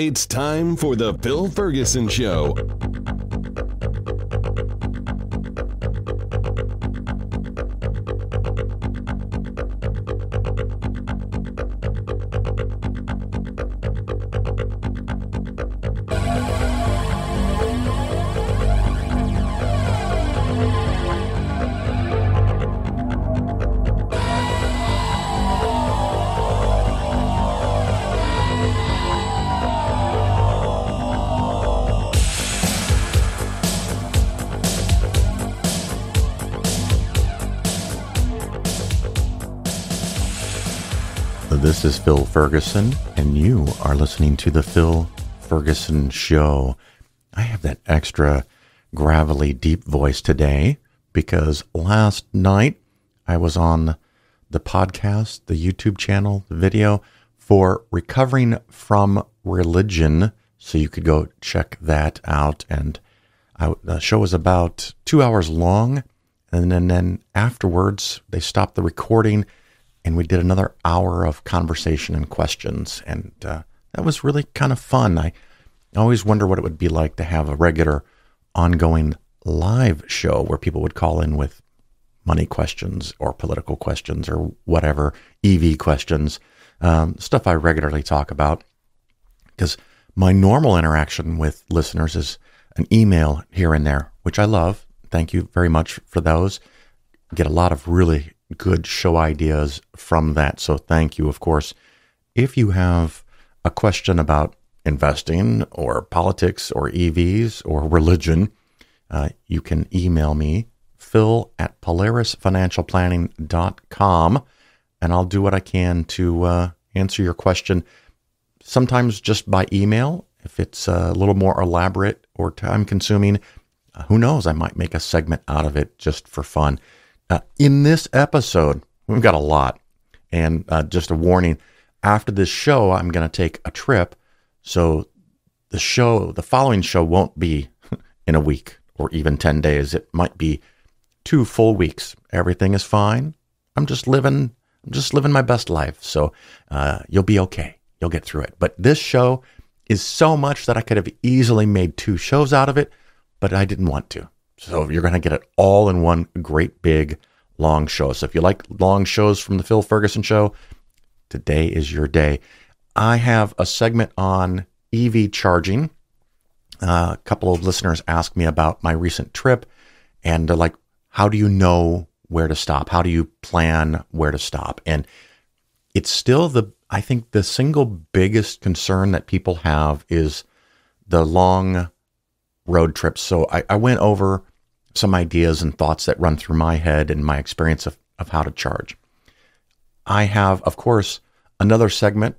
It's time for the Phil Ferguson Show. This is Phil Ferguson, and you are listening to the Phil Ferguson Show. I have that extra gravelly, deep voice today because last night I was on the podcast, the YouTube channel, the video for Recovering from Religion, so you could go check that out. And the show was about 2 hours long, and then afterwards they stopped the recording and we did another hour of conversation and questions. And that was really kind of fun. I always wonder what it would be like to have a regular, ongoing live show where people would call in with money questions or political questions or whatever, EV questions, stuff I regularly talk about. Because my normal interaction with listeners is an email here and there, which I love. Thank you very much for those. Get a lot of really good show ideas from that. So thank you, of course. If you have a question about investing or politics or EVs or religion, you can email me, phil@polarisfinancialplanning.com, and I'll do what I can to answer your question, sometimes just by email. If it's a little more elaborate or time-consuming, who knows, I might make a segment out of it just for fun. In this episode, we've got a lot, and just a warning, after this show, I'm going to take a trip, so the following show won't be in a week or even 10 days. It might be 2 full weeks. Everything is fine. I'm just living my best life, so you'll be okay. You'll get through it. But this show is so much that I could have easily made 2 shows out of it, but I didn't want to. So you're going to get it all in one great big long show. So if you like long shows from the Phil Ferguson Show, today is your day. I have a segment on EV charging. A couple of listeners asked me about my recent trip, and they're like, how do you know where to stop? How do you plan where to stop? And it's still I think the single biggest concern that people have is the long road trips. So I went over some ideas and thoughts that run through my head and my experience of how to charge. I have, of course, another segment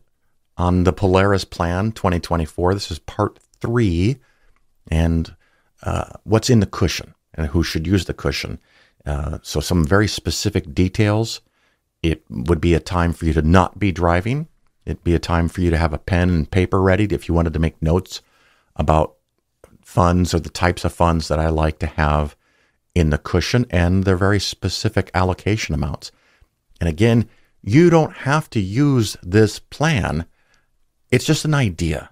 on the Polaris Plan 2024. This is part 3, and what's in the cushion and who should use the cushion. So some very specific details. It would be a time for you to not be driving. It'd be a time for you to have a pen and paper ready if you wanted to make notes about funds or the types of funds that I like to have in the cushion and their very specific allocation amounts. And again, you don't have to use this plan. It's just an idea.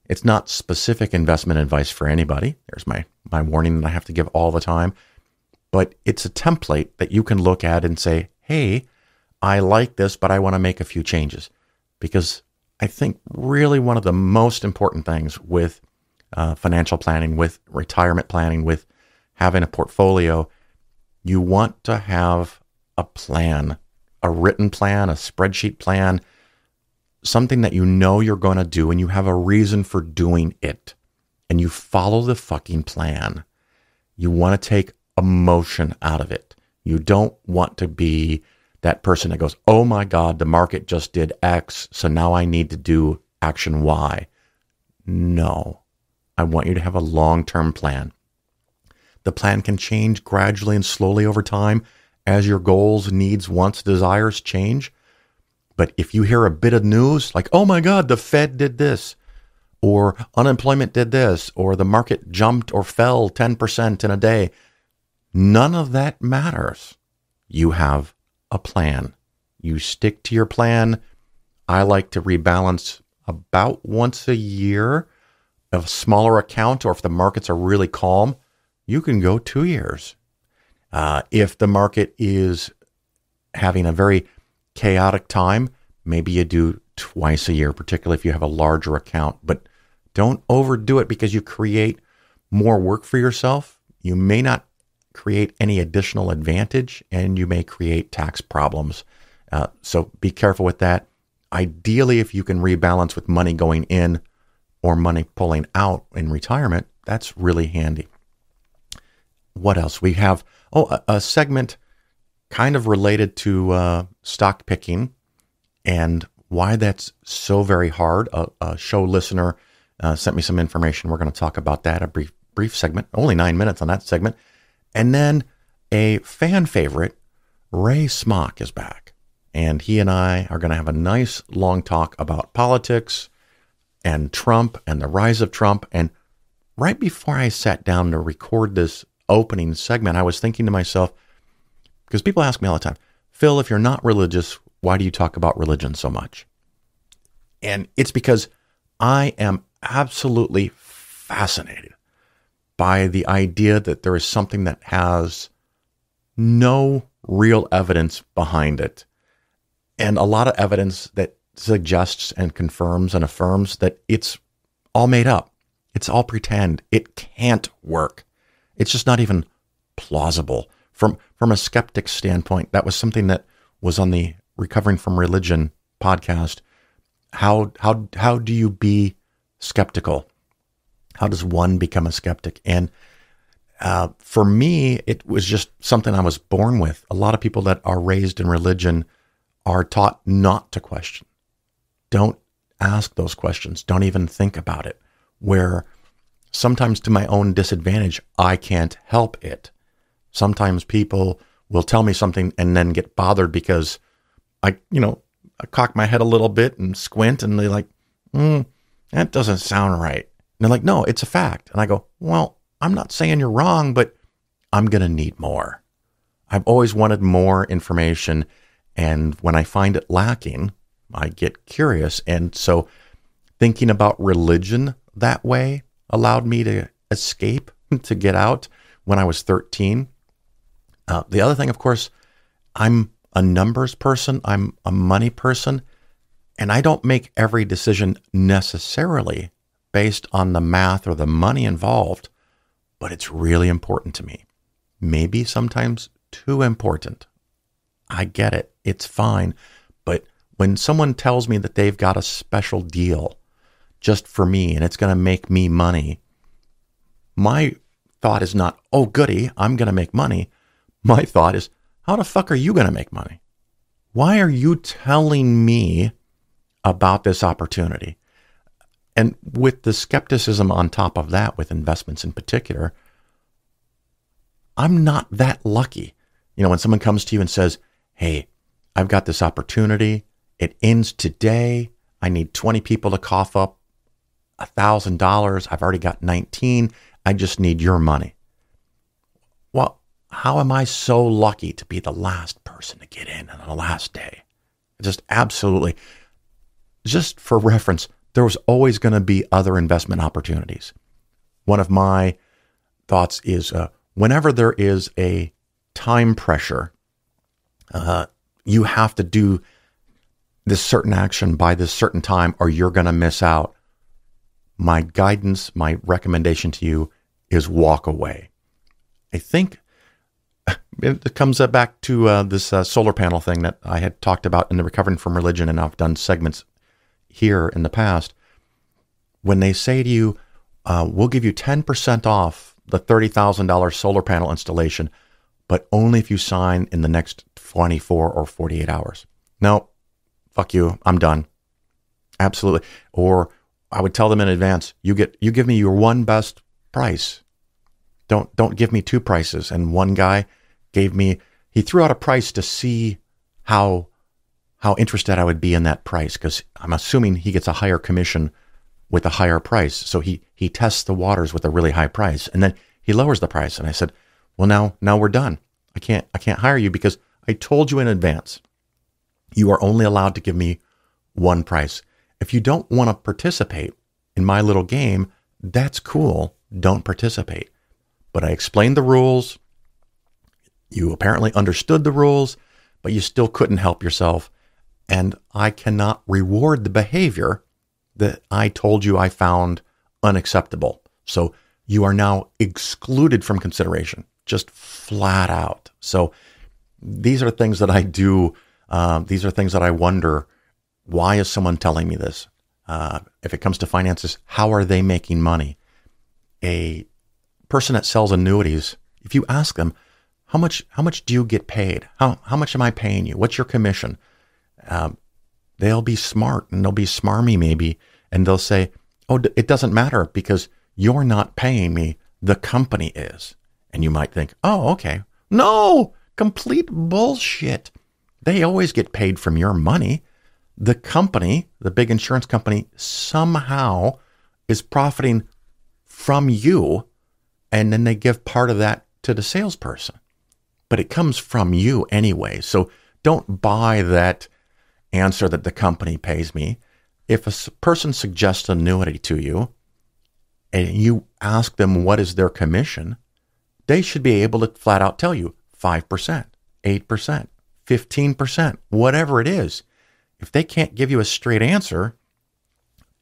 It's not specific investment advice for anybody. There's my warning that I have to give all the time. But it's a template that you can look at and say, hey, I like this, but I want to make a few changes. Because I think really one of the most important things with financial planning, with retirement planning, with having a portfolio, you want to have a plan, a written plan, a spreadsheet plan, something that you know you're going to do and you have a reason for doing it. And you follow the fucking plan. You want to take emotion out of it. You don't want to be that person that goes, oh my God, the market just did X, so now I need to do action Y. No. I want you to have a long-term plan. The plan can change gradually and slowly over time as your goals, needs, wants, desires change. But if you hear a bit of news like, oh my God, the Fed did this, or unemployment did this, or the market jumped or fell 10% in a day, none of that matters. You have a plan. You stick to your plan. I like to rebalance about once a year. A smaller account, or if the markets are really calm, you can go 2 years. If the market is having a very chaotic time, maybe you do twice a year, particularly if you have a larger account. But don't overdo it because you create more work for yourself. You may not create any additional advantage, and you may create tax problems. So be careful with that. Ideally, if you can rebalance with money going in or money pulling out in retirement, that's really handy. What else? We have a segment kind of related to stock picking and why that's so very hard. A show listener sent me some information. We're going to talk about that, a brief segment, only 9 minutes on that segment. And then a fan favorite, Ray Smock, is back. And he and I are going to have a nice long talk about politics and Trump and the rise of Trump. And right before I sat down to record this opening segment, I was thinking to myself, because people ask me all the time, Phil, if you're not religious, why do you talk about religion so much? And it's because I am absolutely fascinated by the idea that there is something that has no real evidence behind it. And a lot of evidence that suggests and confirms and affirms that it's all made up. It's all pretend. It can't work. It's just not even plausible. From a skeptic's standpoint, that was something that was on the Recovering from Religion podcast. How do you be skeptical? How does one become a skeptic? And for me, it was just something I was born with. A lot of people that are raised in religion are taught not to question. Don't ask those questions. Don't even think about it. Where sometimes to my own disadvantage, I can't help it. Sometimes people will tell me something and then get bothered because I cock my head a little bit and squint and they're like, that doesn't sound right. And they're like, no, it's a fact. And I go, well, I'm not saying you're wrong, but I'm going to need more. I've always wanted more information. And when I find it lacking, I get curious. And so thinking about religion that way allowed me to escape, to get out when I was 13. The other thing, of course, I'm a numbers person. I'm a money person. And I don't make every decision necessarily based on the math or the money involved, but it's really important to me. Maybe sometimes too important. I get it. It's fine. But when someone tells me that they've got a special deal just for me and it's going to make me money, my thought is not, oh, goody, I'm going to make money. My thought is, how the fuck are you going to make money? Why are you telling me about this opportunity? And with the skepticism on top of that, with investments in particular, I'm not that lucky. When someone comes to you and says, hey, I've got this opportunity. It ends today. I need 20 people to cough up $1,000. I've already got 19. I just need your money. Well, how am I so lucky to be the last person to get in on the last day? Just absolutely. Just for reference, there was always going to be other investment opportunities. One of my thoughts is whenever there is a time pressure, you have to do this certain action by this certain time or you're going to miss out. My guidance, my recommendation to you is walk away. I think it comes back to this solar panel thing that I had talked about in the Recovering from Religion, and I've done segments here in the past. When they say to you, we'll give you 10% off the $30,000 solar panel installation, but only if you sign in the next 24 or 48 hours. No, fuck you. I'm done. Absolutely. Or I would tell them in advance, you give me your one best price. Don't give me two prices. And one guy he threw out a price to see how interested I would be in that price, because I'm assuming he gets a higher commission with a higher price. So he tests the waters with a really high price, and then he lowers the price. And I said, well, now we're done. I can't hire you because I told you in advance, you are only allowed to give me one price. If you don't want to participate in my little game, that's cool. Don't participate. But I explained the rules. You apparently understood the rules, but you still couldn't help yourself. And I cannot reward the behavior that I told you I found unacceptable. So you are now excluded from consideration, just flat out. So these are things that I do. These are things that I wonder, why is someone telling me this? If it comes to finances, how are they making money? A person that sells annuities, if you ask them, how much do you get paid? How much am I paying you? What's your commission? They'll be smart and they'll be smarmy maybe. And they'll say, oh, it doesn't matter because you're not paying me. The company is. And you might think, oh, okay. No, complete bullshit. They always get paid from your money. The company, the big insurance company, somehow is profiting from you. And then they give part of that to the salesperson. But it comes from you anyway. So don't buy that answer that the company pays me. If a person suggests an annuity to you and you ask them what is their commission, they should be able to flat out tell you 5%, 8%, 15%, whatever it is. If they can't give you a straight answer,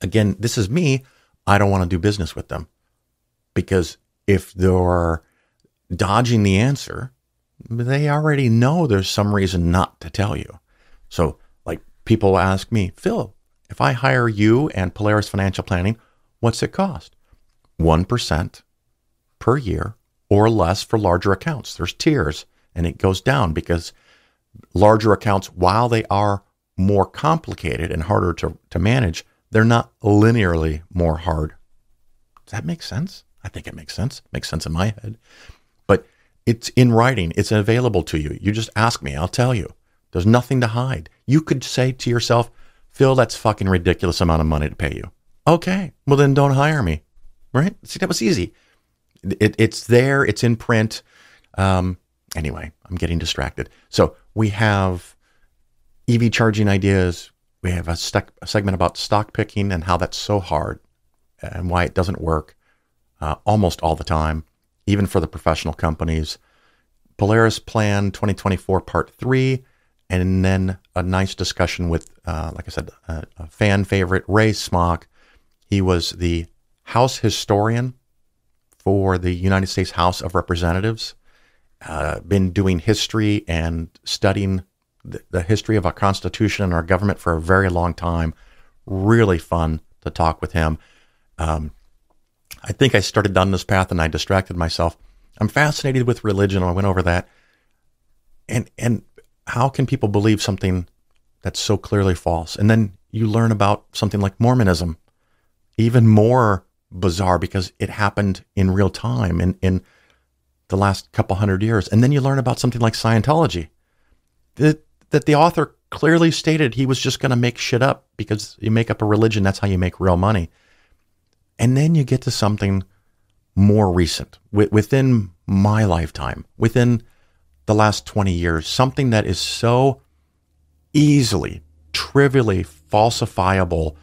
again, this is me, I don't want to do business with them. Because if they're dodging the answer, they already know there's some reason not to tell you. So like people ask me, Phil, if I hire you and Polaris Financial Planning, what's it cost? 1% per year or less for larger accounts. There's tiers and it goes down because larger accounts, while they are more complicated and harder to manage, they're not linearly more hard. Does that make sense? I think it makes sense. Makes sense in my head. But it's in writing. It's available to you. You just ask me. I'll tell you. There's nothing to hide. You could say to yourself, Phil, that's fucking ridiculous amount of money to pay you. Okay. Well, then don't hire me. Right? See, that was easy. It's there. It's in print. Anyway, I'm getting distracted. So we have EV charging ideas. We have a segment about stock picking and how that's so hard and why it doesn't work almost all the time, even for the professional companies. Polaris Plan 2024 Part 3, and then a nice discussion with, like I said, a fan favorite, Ray Smock. He was the House historian for the United States House of Representatives. Been doing history and studying the history of our Constitution and our government for a very long time. Really fun to talk with him. I think I started down this path and I distracted myself. I'm fascinated with religion. I went over that. And how can people believe something that's so clearly false? And then you learn about something like Mormonism, even more bizarre because it happened in real time in the last couple hundred years. And then you learn about something like Scientology, that the author clearly stated he was just going to make shit up because you make up a religion. That's how you make real money. And then you get to something more recent within my lifetime, within the last 20 years, something that is so easily, trivially falsifiable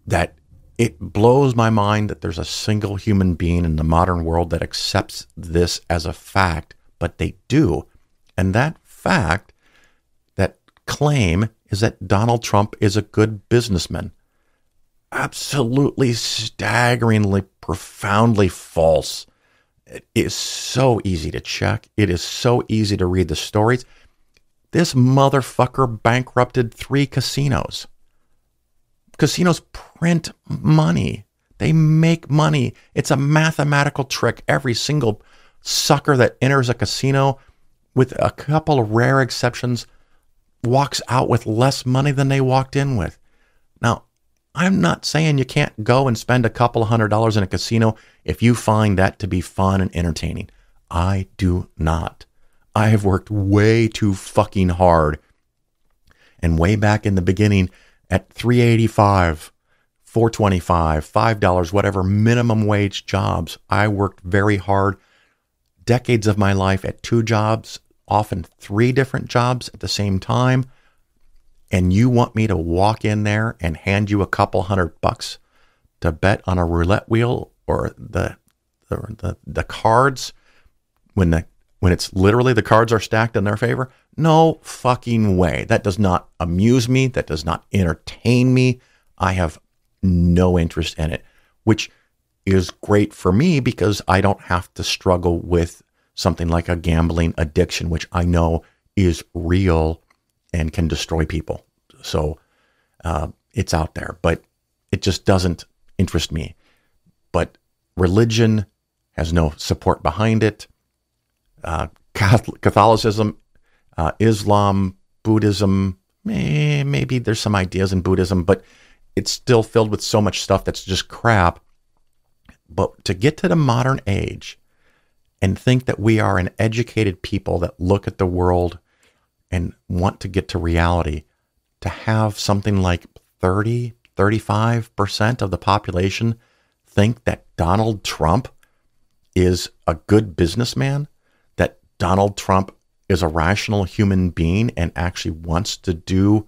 that it blows my mind that there's a single human being in the modern world that accepts this as a fact, but they do. And that fact, that claim, is that Donald Trump is a good businessman. Absolutely staggeringly, profoundly false. It is so easy to check. It is so easy to read the stories. This motherfucker bankrupted 3 casinos. Casinos print money. They make money. It's a mathematical trick. Every single sucker that enters a casino, with a couple of rare exceptions, walks out with less money than they walked in with. Now, I'm not saying you can't go and spend a couple of $100s in a casino if you find that to be fun and entertaining. I do not. I have worked way too fucking hard. And way back in the beginning at $3.85, $4.25, $5, whatever minimum wage jobs, I worked very hard. Decades of my life at 2 jobs, often 3 different jobs at the same time. And you want me to walk in there and hand you a couple $100 to bet on a roulette wheel or the cards when it's literally the cards are stacked in their favor? No fucking way. That does not amuse me. That does not entertain me. I have no interest in it, which is great for me because I don't have to struggle with something like a gambling addiction, which I know is real and can destroy people. So it's out there, but it just doesn't interest me. But religion has no support behind it. Catholicism, Islam, Buddhism, maybe there's some ideas in Buddhism, but it's still filled with so much stuff that's just crap. But to get to the modern age and think that we are an educated people that look at the world and want to get to reality, to have something like 30, 35% of the population think that Donald Trump is a good businessman, that Donald Trump is a rational human being and actually wants to do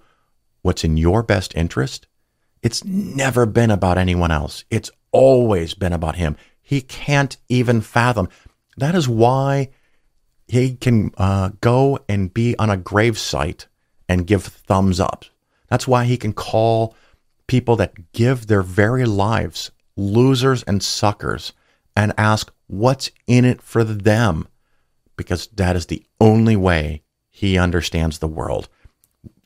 what's in your best interest. It's never been about anyone else. It's always been about him. He can't even fathom. That is why he can go and be on a gravesite and give thumbs up. That's why he can call people that give their very lives losers and suckers and ask what's in it for them, because that is the only way he understands the world.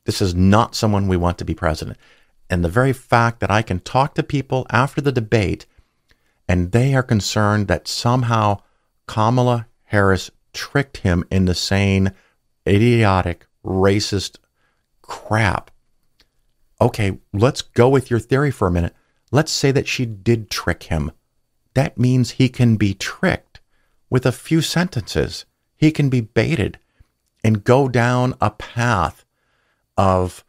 This is not someone we want to be president. And the very fact that I can talk to people after the debate and they are concerned that somehow Kamala Harris tricked him into saying idiotic, racist crap. Okay, let's go with your theory for a minute. Let's say that she did trick him. That means he can be tricked with a few sentences. He can be baited and go down a path of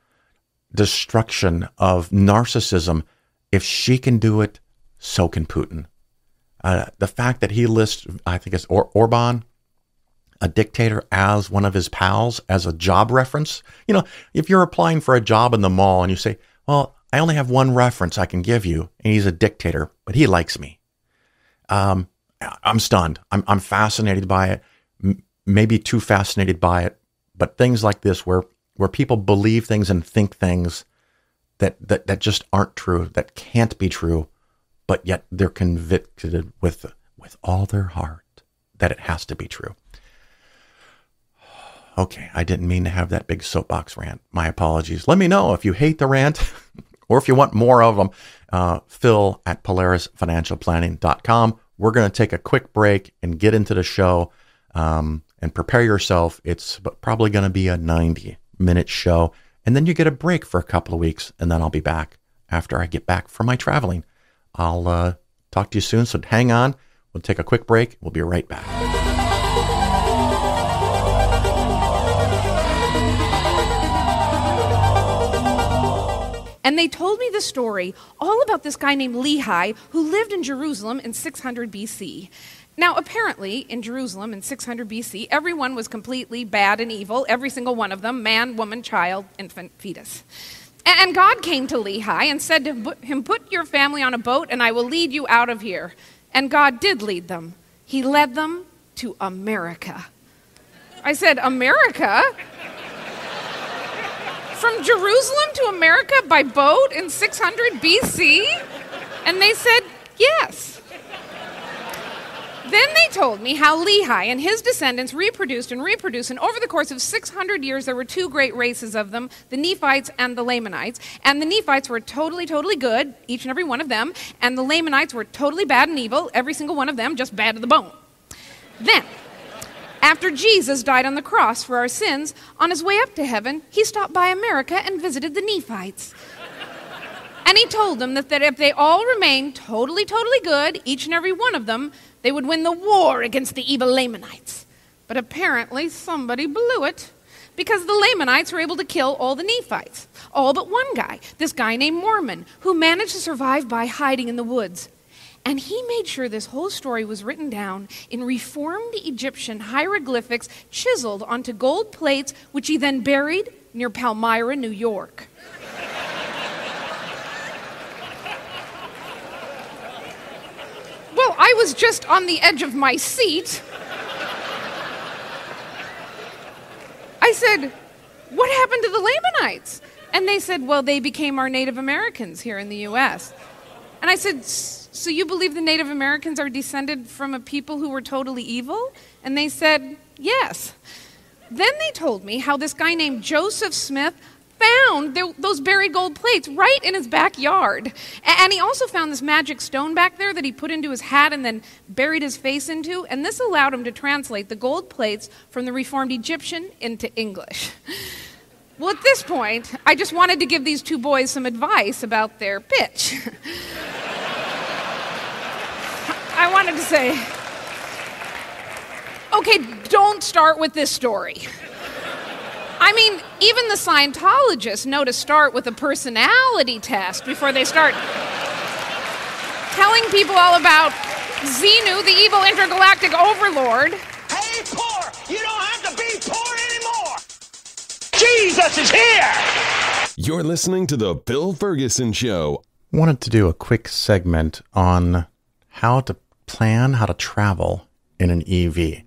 destruction, of narcissism. If she can do it, so can Putin. The fact that he lists, I think it's Orban, a dictator, as one of his pals, as a job reference. You know, if you're applying for a job in the mall and you say, well, I only have one reference I can give you, and he's a dictator, but he likes me. I'm stunned. I'm fascinated by it, maybe too fascinated by it. But things like this where people believe things and think things that just aren't true, that can't be true, but yet they're convicted with all their heart that it has to be true. Okay, I didn't mean to have that big soapbox rant. My apologies. Let me know if you hate the rant or if you want more of them. Phil at PolarisFinancialPlanning.com. We're going to take a quick break and get into the show, and prepare yourself. It's probably going to be a 90-minute show. And then you get a break for a couple of weeks, and then I'll be back after I get back from my traveling. I'll talk to you soon, so hang on. We'll take a quick break. We'll be right back. And they told me the story all about this guy named Lehi who lived in Jerusalem in 600 BC. Now, apparently, in Jerusalem in 600 BC, everyone was completely bad and evil, every single one of them, man, woman, child, infant, fetus. And God came to Lehi and said to him, "Put your family on a boat and I will lead you out of here." And God did lead them. He led them to America. I said, America? From Jerusalem to America by boat in 600 BC? And they said, yes. Then they told me how Lehi and his descendants reproduced, and over the course of 600 years, there were two great races of them, the Nephites and the Lamanites. And the Nephites were totally, totally good, each and every one of them, and the Lamanites were totally bad and evil, every single one of them, just bad to the bone. Then, after Jesus died on the cross for our sins, on his way up to heaven, he stopped by America and visited the Nephites. And he told them that if they all remained totally, totally good, each and every one of them, they would win the war against the evil Lamanites. But apparently somebody blew it, because the Lamanites were able to kill all the Nephites. All but one guy, this guy named Mormon, who managed to survive by hiding in the woods. And he made sure this whole story was written down in reformed Egyptian hieroglyphics chiseled onto gold plates, which he then buried near Palmyra, New York. Well, I was just on the edge of my seat. I said, what happened to the Lamanites? And they said, well, they became our Native Americans here in the U.S. And I said, so you believe the Native Americans are descended from a people who were totally evil? And they said, yes. Then they told me how this guy named Joseph Smith found those buried gold plates right in his backyard. And he also found this magic stone back there that he put into his hat and then buried his face into. And this allowed him to translate the gold plates from the Reformed Egyptian into English. Well, at this point, I just wanted to give these two boys some advice about their pitch. I wanted to say, okay, don't start with this story. I mean, even the Scientologists know to start with a personality test before they start telling people all about Xenu, the evil intergalactic overlord. Hey, poor! You don't have to be poor anymore! Jesus is here! You're listening to The Bill Ferguson Show. Wanted to do a quick segment on how to plan, how to travel in an EV.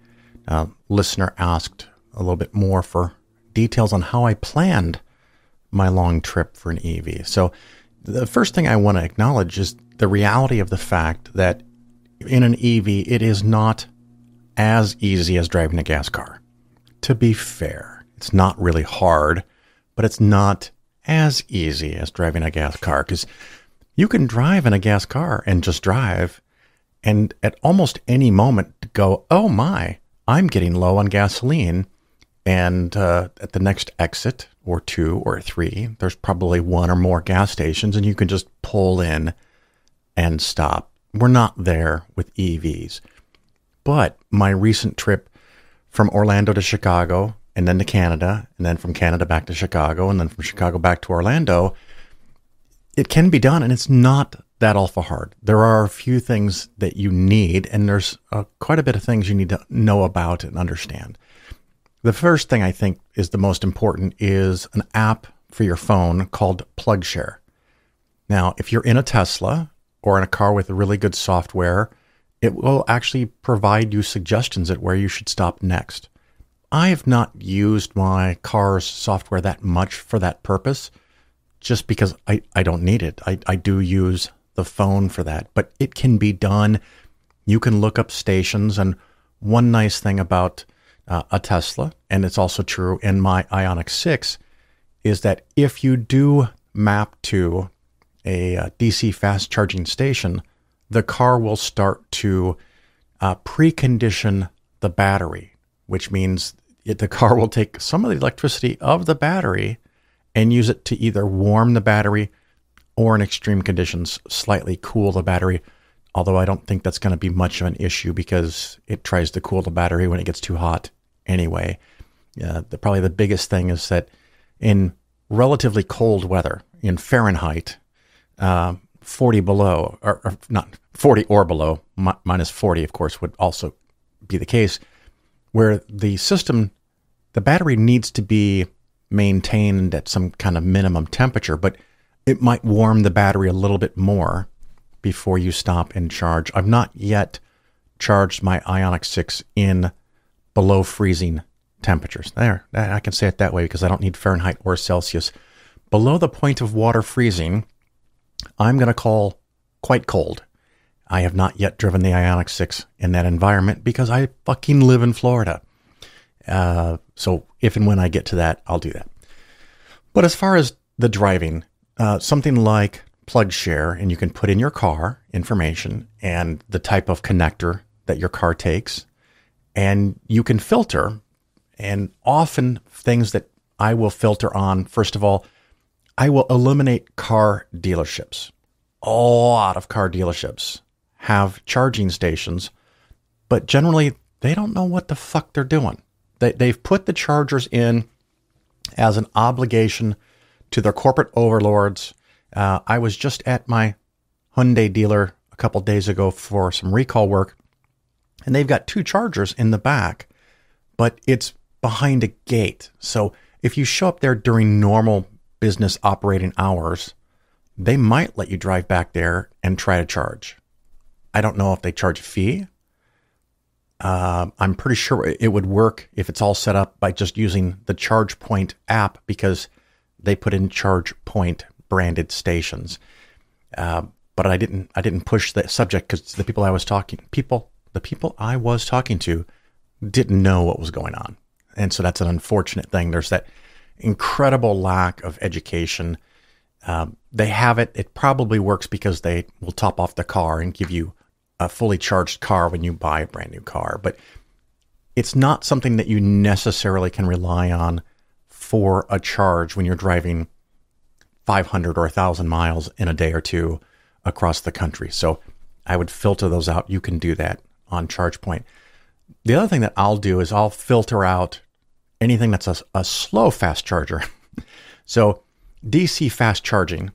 Listener asked a little bit more for details on how I planned my long trip for an EV. So the first thing I want to acknowledge is the reality of the fact that in an EV, it is not as easy as driving a gas car. To be fair, it's not really hard, but it's not as easy as driving a gas car, because you can drive in a gas car and just drive, and at almost any moment go, oh my, I'm getting low on gasoline. And at the next exit, or 2 or 3, there's probably 1 or more gas stations, and you can just pull in and stop. We're not there with EVs. But my recent trip from Orlando to Chicago, and then to Canada, and then from Canada back to Chicago, and then from Chicago back to Orlando, it can be done, and it's not that awful hard. There are a few things that you need, and there's quite a bit of things you need to know about and understand. The first thing I think is the most important is an app for your phone called PlugShare. Now, if you're in a Tesla or in a car with really good software, it will actually provide you suggestions at where you should stop next. I have not used my car's software that much for that purpose, just because I don't need it. I do use the phone for that, but it can be done. You can look up stations, and one nice thing about a Tesla, and it's also true in my Ioniq 6, is that if you do map to a DC fast charging station, the car will start to precondition the battery, which means the car will take some of the electricity of the battery and use it to either warm the battery or in extreme conditions, slightly cool the battery. Although I don't think that's going to be much of an issue because it tries to cool the battery when it gets too hot anyway. Probably the biggest thing is that in relatively cold weather, in Fahrenheit, 40 below, or not 40 or below, minus 40, of course, would also be the case, where the system, the battery needs to be maintained at some kind of minimum temperature, but it might warm the battery a little bit more before you stop and charge. I've not yet charged my Ioniq 6 in below freezing temperatures. There, I can say it that way because I don't need Fahrenheit or Celsius. Below the point of water freezing, I'm going to call quite cold. I have not yet driven the Ioniq 6 in that environment because I fucking live in Florida. So if and when I get to that, I'll do that. But as far as the driving, something like PlugShare, and you can put in your car information and the type of connector that your car takes, and you can filter. And often things that I will filter on, first of all, I will eliminate car dealerships. A lot of car dealerships have charging stations, but generally they don't know what the fuck they're doing. They've put the chargers in as an obligation to their corporate overlords. I was just at my Hyundai dealer a couple days ago for some recall work, and they've got 2 chargers in the back, but it's behind a gate. So if you show up there during normal business operating hours, they might let you drive back there and try to charge. I don't know if they charge a fee. I'm pretty sure it would work if it's all set up by just using the ChargePoint app, because they put in ChargePoint branded stations. But I didn't push the subject because the people I was talking to didn't know what was going on. And so that's an unfortunate thing. There's that incredible lack of education. They have it. It probably works because they will top off the car and give you a fully charged car when you buy a brand new car. But it's not something that you necessarily can rely on for a charge when you're driving 500 or 1,000 miles in a day or two across the country. So I would filter those out. You can do that on ChargePoint. The other thing that I'll do is I'll filter out anything that's a slow fast charger. So DC fast charging,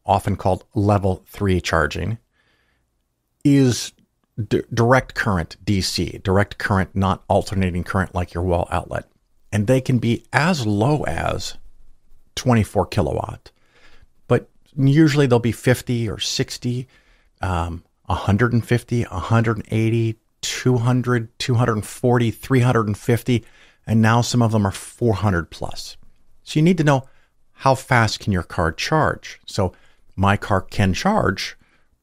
often called level 3 charging, is direct current DC, direct current, not alternating current like your wall outlet. And they can be as low as 24 kilowatt, but usually they'll be 50 or 60, 150, 180, 200, 240, 350, and now some of them are 400 plus. So you need to know how fast can your car charge. So my car can charge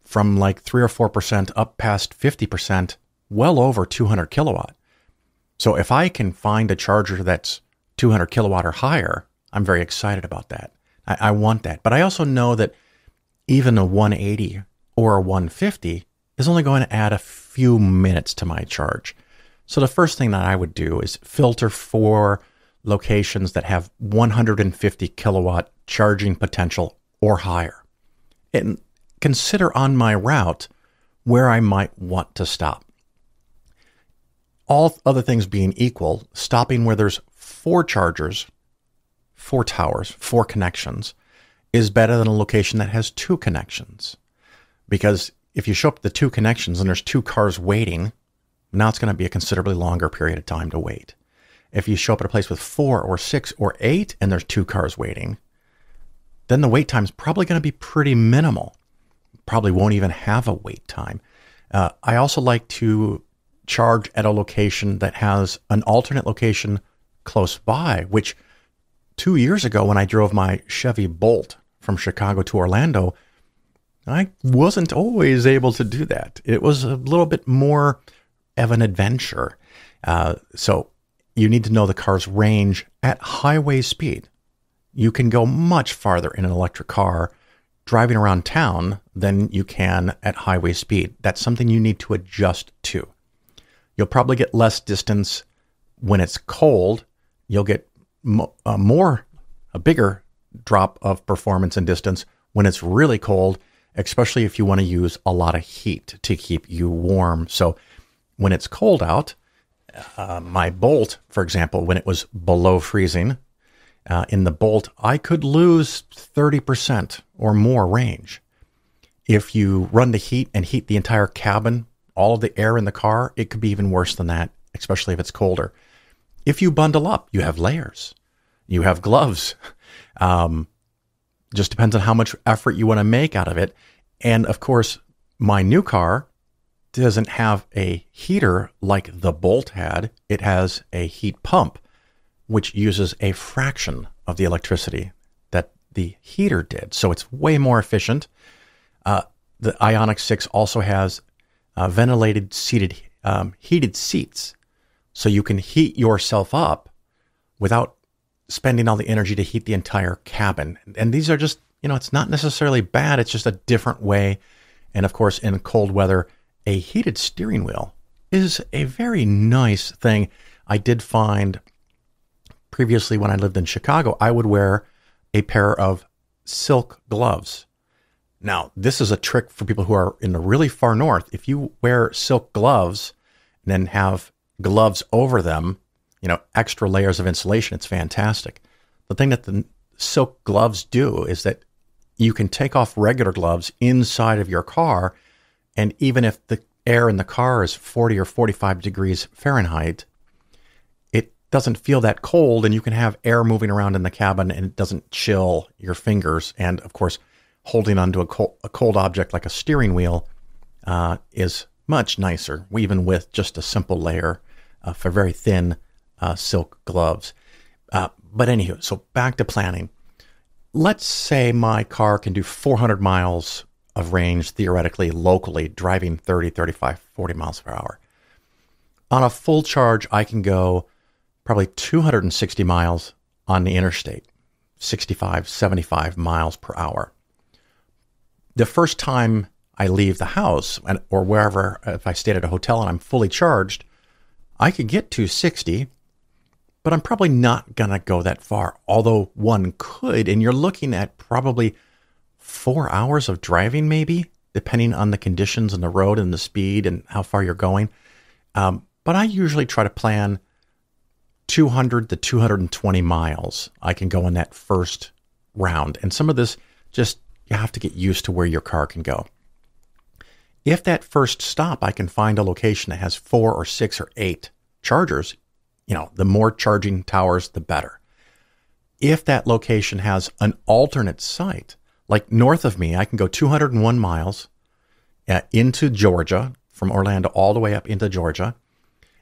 from like 3 or 4% up past 50%, well over 200 kilowatt. So if I can find a charger that's 200 kilowatt or higher, I'm very excited about that. I want that. But I also know that even a 180 or a 150 is only going to add a few minutes to my charge. So the first thing that I would do is filter for locations that have 150 kilowatt charging potential or higher. And consider on my route where I might want to stop. All other things being equal, stopping where there's 4 chargers, 4 towers, 4 connections is better than a location that has 2 connections. Because if you show up at the 2 connections and there's 2 cars waiting, now it's going to be a considerably longer period of time to wait. If you show up at a place with 4 or 6 or 8 and there's 2 cars waiting, then the wait time is probably going to be pretty minimal. Probably won't even have a wait time. I also like to charge at a location that has an alternate location close by, which 2 years ago when I drove my Chevy Bolt from Chicago to Orlando, I wasn't always able to do that. It was a little bit more of an adventure. So you need to know the car's range at highway speed. You can go much farther in an electric car driving around town than you can at highway speed. That's something you need to adjust to. You'll probably get less distance when it's cold. You'll get a bigger drop of performance and distance when it's really cold, especially if you want to use a lot of heat to keep you warm. So when it's cold out, my Bolt, for example, when it was below freezing, in the Bolt, I could lose 30% or more range. If you run the heat and heat the entire cabin, all of the air in the car, it could be even worse than that, especially if it's colder. If you bundle up, you have layers. You have gloves. Just depends on how much effort you want to make out of it. And of course, my new car doesn't have a heater like the Bolt had. It has a heat pump, which uses a fraction of the electricity that the heater did. So it's way more efficient. The Ioniq 6 also has ventilated heated seats. So you can heat yourself up without spending all the energy to heat the entire cabin. And these are just, it's not necessarily bad. It's just a different way. And of course, in cold weather, a heated steering wheel is a very nice thing. I did find previously when I lived in Chicago, I would wear a pair of silk gloves. Now, this is a trick for people who are in the really far north. If you wear silk gloves and then have gloves over them, extra layers of insulation, it's fantastic. The thing that the silk gloves do is that you can take off regular gloves inside of your car, and even if the air in the car is 40 or 45 degrees Fahrenheit, it doesn't feel that cold, and you can have air moving around in the cabin and it doesn't chill your fingers. And of course, holding onto a cold object like a steering wheel is much nicer, even with just a simple layer for very thin silk gloves. But anywho, so back to planning. Let's say my car can do 400 miles of range, theoretically, locally, driving 30, 35, 40 miles per hour. On a full charge, I can go probably 260 miles on the interstate, 65, 75 miles per hour. The first time I leave the house or wherever, if I stayed at a hotel and I'm fully charged, I could get 260, but I'm probably not going to go that far. Although one could, and you're looking at probably 4 hours of driving maybe, depending on the conditions and the road and the speed and how far you're going. But I usually try to plan 200 to 220 miles I can go in that first round. And some of this, just you have to get used to where your car can go. If that first stop, I can find a location that has 4 or 6 or 8 chargers, the more charging towers, the better. If that location has an alternate site, like north of me, I can go 201 miles into Georgia, from Orlando all the way up into Georgia.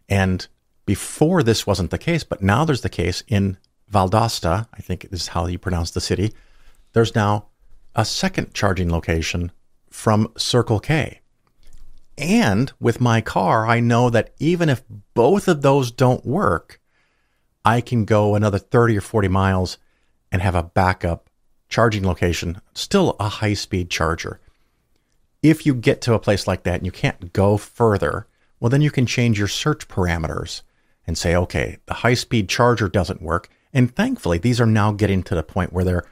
And before this wasn't the case, but now there's the case in Valdosta, I think is how you pronounce the city. There's now a second charging location from Circle K. And with my car, I know that even if both of those don't work, I can go another 30 or 40 miles and have a backup charging location, still a high-speed charger. If you get to a place like that and you can't go further, well, then you can change your search parameters and say, okay, the high-speed charger doesn't work. And thankfully, these are now getting to the point where they're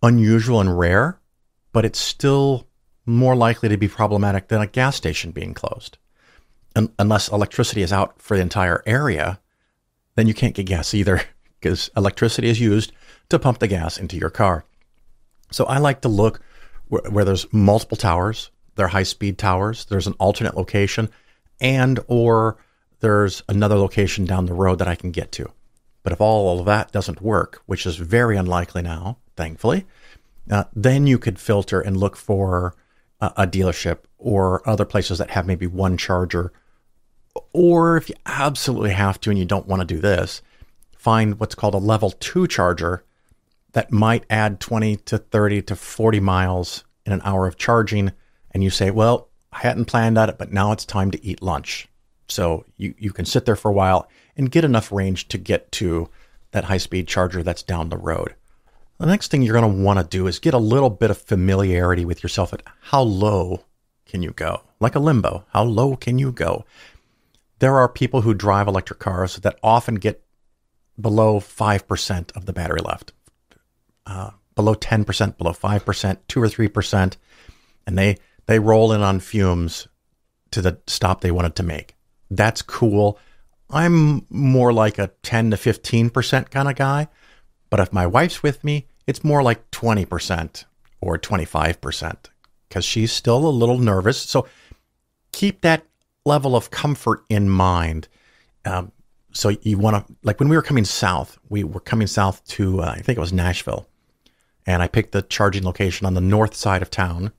unusual and rare, but it's still more likely to be problematic than a gas station being closed. Unless electricity is out for the entire area, then you can't get gas either, because electricity is used to pump the gas into your car. So I like to look where there's multiple towers, they're high-speed towers, there's an alternate location, and or there's another location down the road that I can get to. But if all of that doesn't work, which is very unlikely now, thankfully, then you could filter and look for a dealership or other places that have maybe one charger. Or if you absolutely have to and you don't want to do this, find what's called a level 2 charger that might add 20 to 30 to 40 miles in an hour of charging. And you say, well, I hadn't planned on it, but now it's time to eat lunch. So you can sit there for a while and get enough range to get to that high-speed charger that's down the road. The next thing you're going to want to do is get a little bit of familiarity with yourself at how low can you go? Like a limbo, how low can you go? There are people who drive electric cars that often get below 5% of the battery left, below 10%, below 5%, 2 or 3%, and they roll in on fumes to the stop they wanted to make. That's cool. I'm more like a 10 to 15% kind of guy, but if my wife's with me, it's more like 20% or 25% because she's still a little nervous. So keep that level of comfort in mind. So you want to, like when we were coming south to, I think it was Nashville, and I picked the charging location on the north side of town.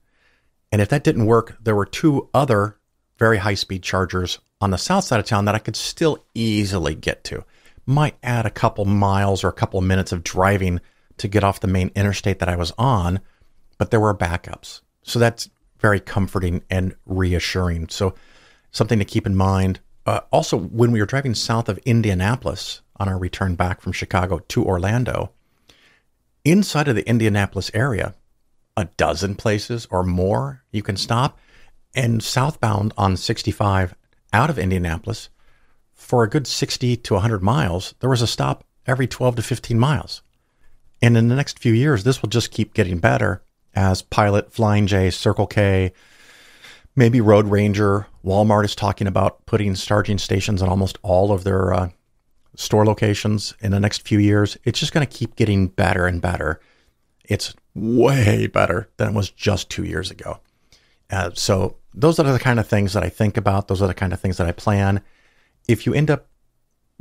And if that didn't work, there were 2 other very high-speed chargers on the south side of town that I could still easily get to. Might add a couple miles or a couple of minutes of driving to get off the main interstate that I was on, but there were backups. So that's very comforting and reassuring. So something to keep in mind. Also, when we were driving south of Indianapolis on our return back from Chicago to Orlando, inside of the Indianapolis area, a dozen places or more you can stop. And southbound on 65 out of Indianapolis, for a good 60 to 100 miles, there was a stop every 12 to 15 miles. And in the next few years, this will just keep getting better as Pilot, Flying J, Circle K, maybe Road Ranger, Walmart is talking about putting charging stations on almost all of their store locations in the next few years. It's just going to keep getting better and better. It's way better than it was just 2 years ago. So those are the kind of things that I think about. Those are the kind of things that I plan. If you end up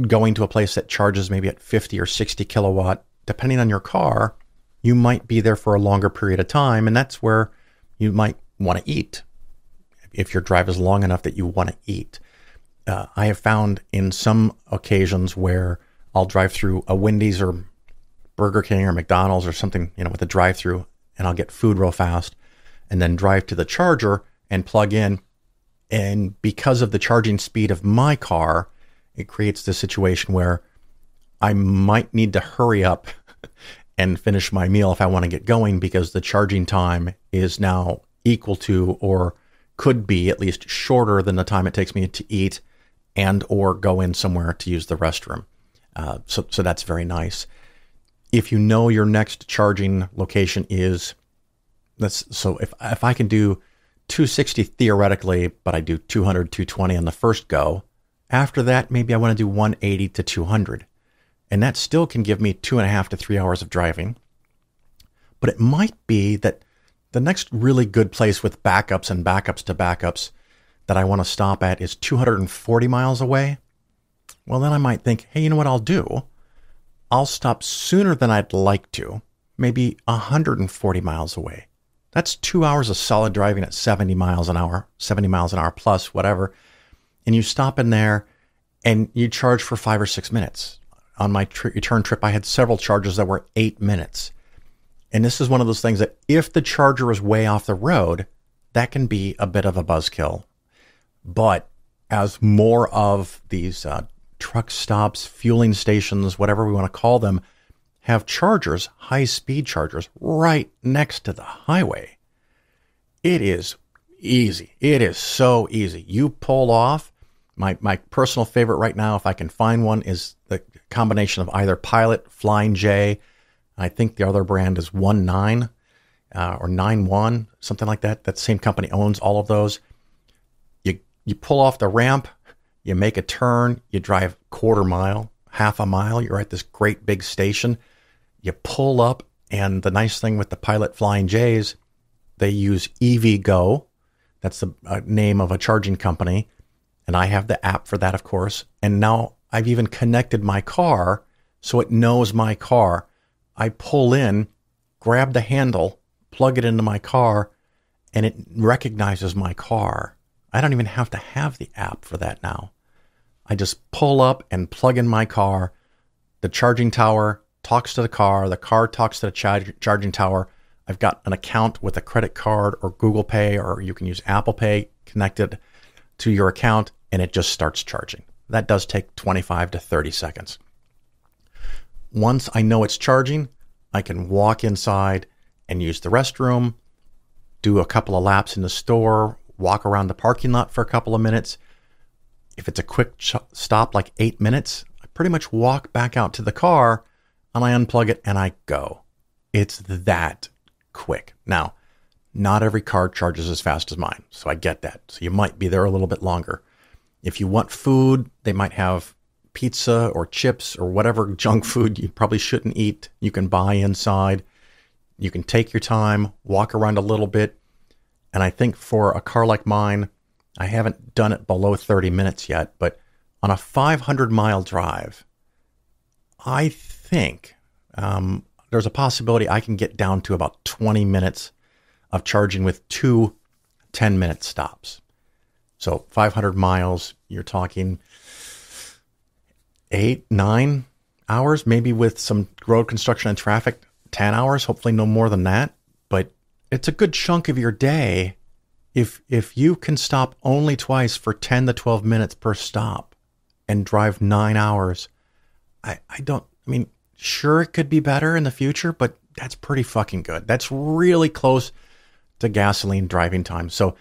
going to a place that charges maybe at 50 or 60 kilowatt, depending on your car, you might be there for a longer period of time. And that's where you might want to eat if your drive is long enough that you want to eat. I have found in some occasions where I'll drive through a Wendy's or Burger King or McDonald's or something, with a drive-through, and I'll get food real fast and then drive to the charger and plug in. And because of the charging speed of my car, it creates this situation where I might need to hurry up and finish my meal if I want to get going, because the charging time is now equal to, or could be at least shorter than the time it takes me to eat and or go in somewhere to use the restroom. So that's very nice. If you know your next charging location is, so if I can do 260 theoretically, but I do 200, 220 on the first go, after that, maybe I want to do 180 to 200. And that still can give me 2.5 to 3 hours of driving. But it might be that the next really good place with backups and backups to backups that I want to stop at is 240 miles away. Well, then I might think, hey, you know what I'll do? I'll stop sooner than I'd like to, maybe 140 miles away. That's 2 hours of solid driving at 70 miles an hour plus, whatever. And you stop in there and you charge for 5 or 6 minutes. On my return trip, I had several charges that were 8 minutes. And this is one of those things that if the charger is way off the road, that can be a bit of a buzzkill. But as more of these truck stops, fueling stations, whatever we want to call them, have chargers, high-speed chargers, right next to the highway, it is easy. It is so easy. You pull off. My personal favorite right now, if I can find one, is the combination of either Pilot, Flying J, I think the other brand is 19 or 91, something like that. That same company owns all of those. You pull off the ramp, you make a turn, you drive quarter mile, half a mile, you're at this great big station. You pull up, and the nice thing with the Pilot Flying J's, they use EVgo. That's the name of a charging company. And I have the app for that, of course. And now I've even connected my car so it knows my car. I pull in, grab the handle, plug it into my car, and it recognizes my car. I don't even have to have the app for that now. I just pull up and plug in my car. The charging tower talks to the car talks to the charging tower. I've got an account with a credit card or Google Pay, or you can use Apple Pay connected to your account, and it just starts charging. That does take 25 to 30 seconds. Once I know it's charging, I can walk inside and use the restroom, do a couple of laps in the store, walk around the parking lot for a couple of minutes. If it's a quick stop, like 8 minutes, I pretty much walk back out to the car and I unplug it and I go. It's that quick. Now, not every car charges as fast as mine, so I get that. So you might be there a little bit longer. If you want food, they might have pizza or chips or whatever junk food you probably shouldn't eat. You can buy inside. You can take your time, walk around a little bit. And I think for a car like mine, I haven't done it below 30 minutes yet, but on a 500-mile drive, I think there's a possibility I can get down to about 20 minutes of charging with 2 10-minute stops. So 500 miles, you're talking 8, 9 hours, maybe with some road construction and traffic, 10 hours, hopefully no more than that. But it's a good chunk of your day if you can stop only twice for 10 to 12 minutes per stop and drive 9 hours. Sure, it could be better in the future, but that's pretty fucking good. That's really close to gasoline driving time. So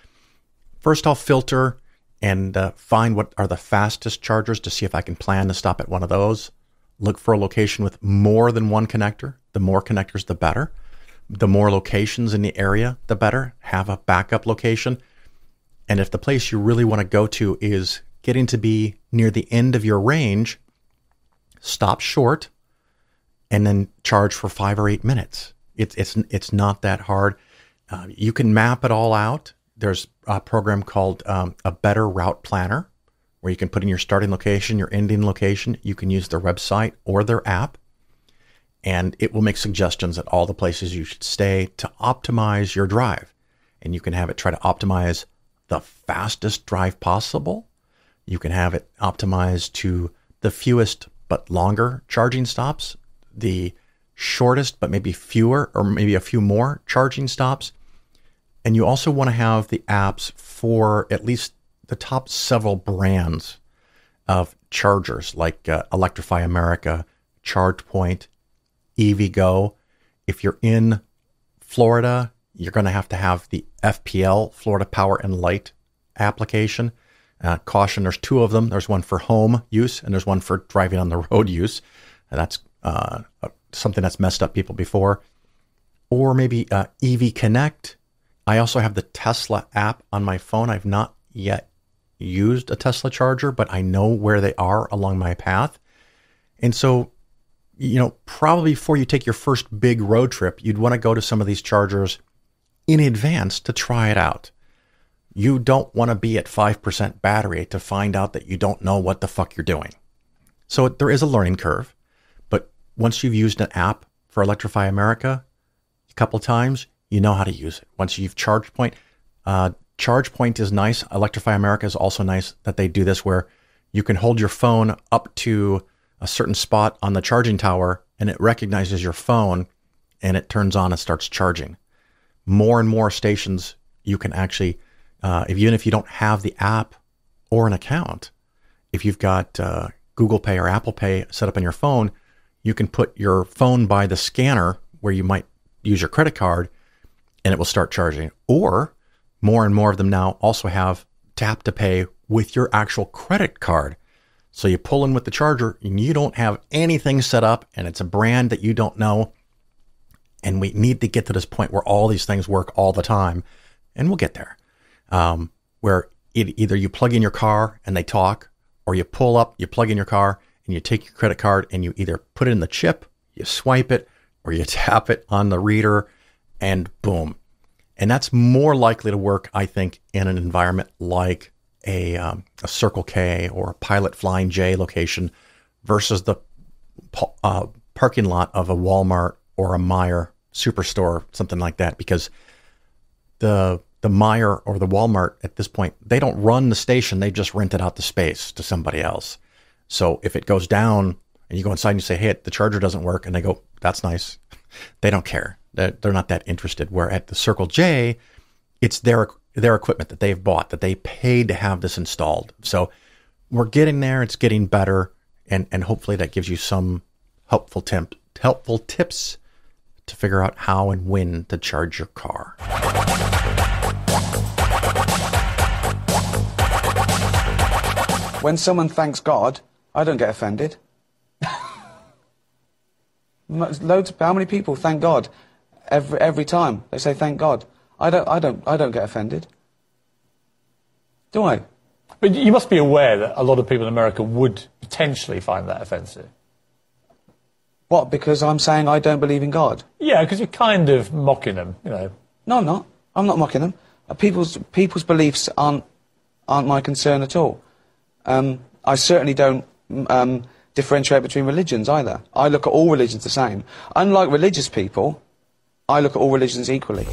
first I'll filter and find what are the fastest chargers to see if I can plan to stop at one of those. Look for a location with more than one connector. The more connectors, the better. The more locations in the area, the better. Have a backup location. And if the place you really want to go to is getting to be near the end of your range, stop short and then charge for 5 or 8 minutes. It's not that hard. You can map it all out. There's a program called a Better Route Planner where you can put in your starting location, your ending location. You can use their website or their app, and it will make suggestions at all the places you should stay to optimize your drive. And you can have it try to optimize the fastest drive possible. You can have it optimized to the fewest but longer charging stops, the shortest but maybe fewer or maybe a few more charging stops. And you also want to have the apps for at least the top several brands of chargers like Electrify America, ChargePoint, EVgo. If you're in Florida, you're going to have the FPL, Florida Power and Light application. Caution, there's two of them. There's one for home use and there's one for driving on the road use. And that's something that's messed up people before. Or maybe EV Connect. I also have the Tesla app on my phone. I've not yet used a Tesla charger, but I know where they are along my path. And so, probably before you take your first big road trip, you'd want to go to some of these chargers in advance to try it out. You don't want to be at 5% battery to find out that you don't know what the fuck you're doing. So there is a learning curve, but once you've used an app for Electrify America a couple times, you know how to use it. Once you've ChargePoint, ChargePoint is nice. Electrify America is also nice that they do this where you can hold your phone up to a certain spot on the charging tower and it recognizes your phone and it turns on and starts charging. More and more stations you can actually, even if you don't have the app or an account, if you've got Google Pay or Apple Pay set up on your phone, you can put your phone by the scanner where you might use your credit card and it will start charging. Or more and more of them now also have tap to pay with your actual credit card. So you pull in with the charger and you don't have anything set up and it's a brand that you don't know. And we need to get to this point where all these things work all the time. And we'll get there. Where either you plug in your car and they talk, or you pull up, you plug in your car and you take your credit card and you either put it in the chip, you swipe it, or you tap it on the reader and boom. And that's more likely to work, I think, in an environment like a Circle K or a Pilot Flying J location versus the parking lot of a Walmart or a Meijer Superstore, something like that, because the Meijer or the Walmart at this point, they don't run the station. They just rented out the space to somebody else. So if it goes down and you go inside and you say, hey, the charger doesn't work, and they go, that's nice. They don't care. They're not that interested. Where at the Circle J, it's their equipment that they've bought, that they paid to have this installed. So we're getting there. It's getting better. And hopefully that gives you some helpful tips to figure out how and when to charge your car. When someone thanks God, I don't get offended. How many people thank God every time they say thank God? I don't get offended. Do I? But you must be aware that a lot of people in America would potentially find that offensive. What, because I'm saying I don't believe in God? Yeah, because you're kind of mocking them, No, I'm not. I'm not mocking them. People's beliefs aren't my concern at all. I certainly don't differentiate between religions either. I look at all religions the same. Unlike religious people, I look at all religions equally.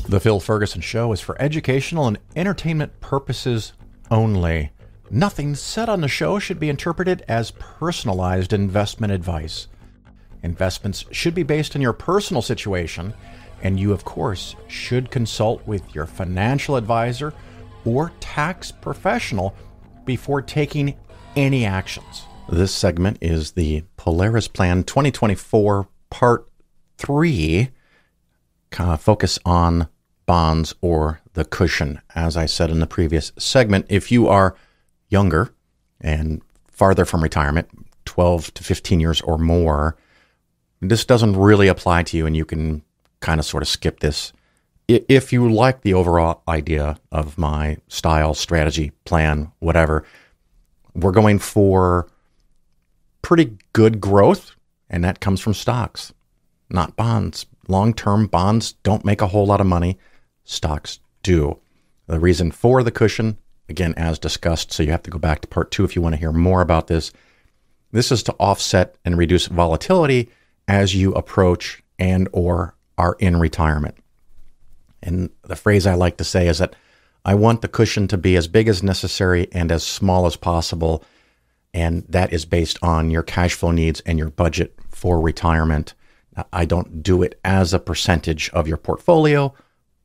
The Phil Ferguson Show is for educational and entertainment purposes only. Nothing said on the show should be interpreted as personalized investment advice. Investments should be based on your personal situation, and you, of course, should consult with your financial advisor or tax professional before taking any actions. This segment is the Polaris Plan 2024 Part 3, focus on bonds or the cushion. As I said in the previous segment, if you are younger and farther from retirement, 12 to 15 years or more, this doesn't really apply to you and you can kind of sort of skip this. If you like the overall idea of my style, strategy, plan, whatever, we're going for pretty good growth, and that comes from stocks, not bonds. Long-term bonds don't make a whole lot of money. stocks do. The reason for the cushion, again, as discussed, so you have to go back to part 2 if you want to hear more about this. This is to offset and reduce volatility as you approach and or are in retirement. And the phrase I like to say is that I want the cushion to be as big as necessary and as small as possible. And that is based on your cash flow needs and your budget for retirement. I don't do it as a percentage of your portfolio,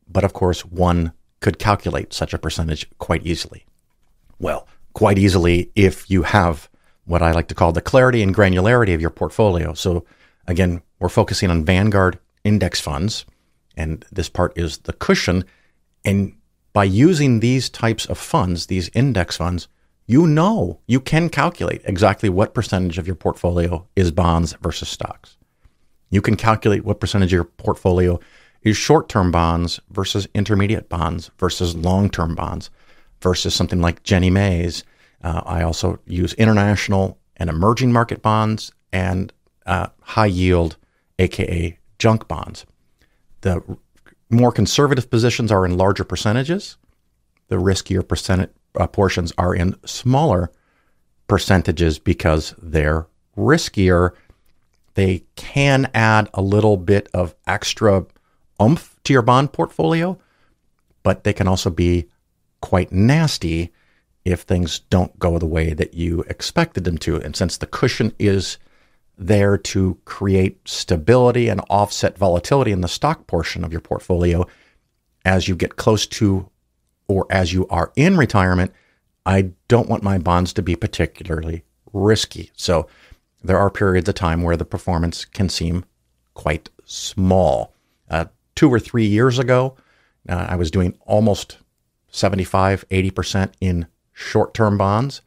but of course, one could calculate such a percentage quite easily. Well, quite easily if you have what I like to call the clarity and granularity of your portfolio. So again, we're focusing on Vanguard index funds, and this part is the cushion. And by using these types of funds, these index funds, you can calculate exactly what percentage of your portfolio is bonds versus stocks. You can calculate what percentage of your portfolio is short-term bonds versus intermediate bonds versus long-term bonds versus something like Jenny Mae's. I also use international and emerging market bonds and high yield, aka junk bonds. The more conservative positions are in larger percentages. The riskier portions are in smaller percentages because they're riskier. They can add a little bit of extra oomph to your bond portfolio, but they can also be quite nasty if things don't go the way that you expected them to. And since the cushion is there to create stability and offset volatility in the stock portion of your portfolio, as you get close to or as you are in retirement, I don't want my bonds to be particularly risky. So there are periods of time where the performance can seem quite small. 2 or 3 years ago, I was doing almost 75, 80% in short-term bonds,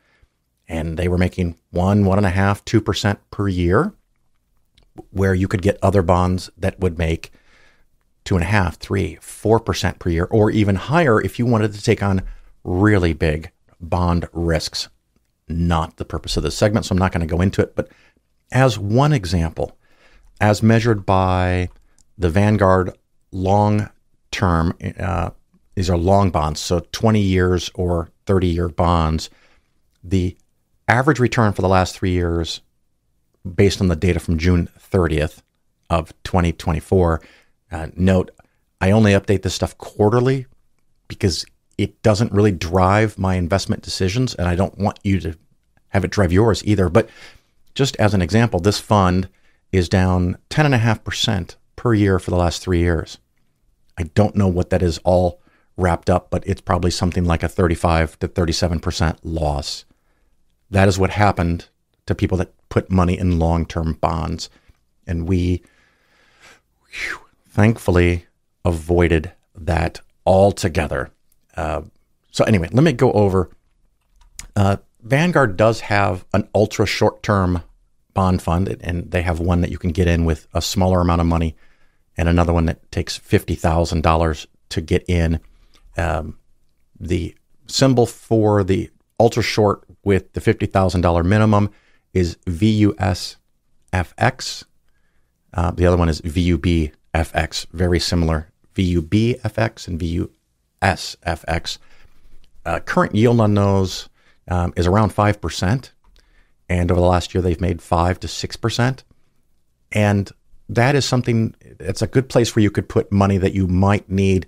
and they were making 1.5%, 2% per year, where you could get other bonds that would make 2.5%, 3%, 4% per year, or even higher if you wanted to take on really big bond risks. Not the purpose of this segment, so I'm not going to go into it. But as one example, as measured by the Vanguard long-term, these are long bonds, so 20 years or 30-year bonds, the average return for the last 3 years, based on the data from June 30th of 2024, note, I only update this stuff quarterly because it doesn't really drive my investment decisions, and I don't want you to have it drive yours either. But just as an example, this fund is down 10.5% per year for the last 3 years. I don't know what that is all wrapped up, but it's probably something like a 35 to 37% loss. That is what happened to people that put money in long-term bonds. And we thankfully avoided that altogether. So anyway, let me go over. Vanguard does have an ultra short-term bond fund, and they have one that you can get in with a smaller amount of money and another one that takes $50,000 to get in. The symbol for the ultra short with the $50,000 minimum is VUSFX. The other one is VUBFX, very similar. VUBFX and VUSFX. Current yield on those is around 5%. And over the last year, they've made 5 to 6%. And that is something, it's a good place where you could put money that you might need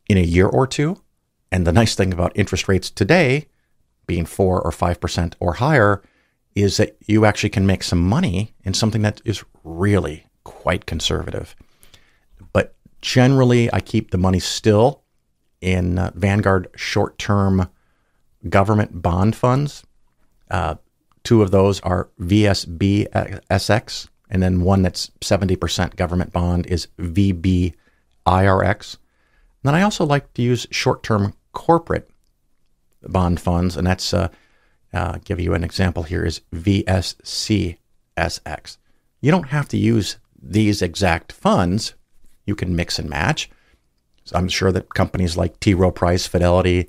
in a year or two. And the nice thing about interest rates today, being 4 or 5% or higher, is that you actually can make some money in something that is really quite conservative. But generally, I keep the money still in Vanguard short-term government bond funds. 2 of those are VSBSX, and then one that's 70% government bond is VBIRX. Then I also like to use short-term corporate bond funds, and that's, give you an example here, is VSCSX. You don't have to use these exact funds. You can mix and match. So I'm sure that companies like T. Rowe Price, Fidelity,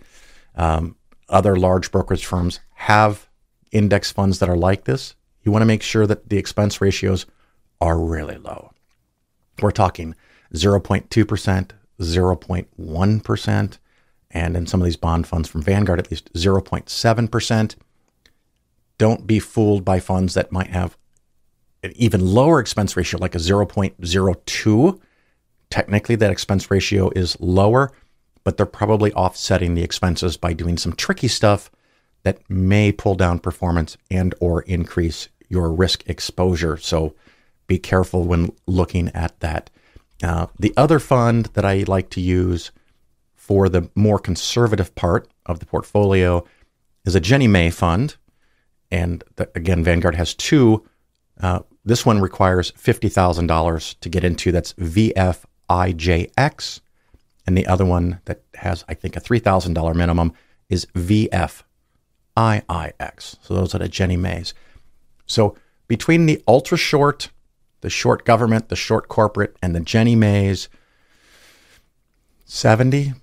other large brokerage firms have index funds that are like this. You want to make sure that the expense ratios are really low. We're talking 0.2%, 0.1%, and in some of these bond funds from Vanguard, at least 0.7%. Don't be fooled by funds that might have an even lower expense ratio, like a 0.02. Technically, that expense ratio is lower, but they're probably offsetting the expenses by doing some tricky stuff that may pull down performance and or increase your risk exposure. So be careful when looking at that. The other fund that I like to use for the more conservative part of the portfolio is a Ginnie Mae fund. And again, Vanguard has two. This one requires $50,000 to get into. That's VFIJX. And the other one that has, I think, a $3,000 minimum is VFIIX. So those are the Ginnie Mae's. So between the ultra short, the short government, the short corporate, and the Ginnie Mae's, 75%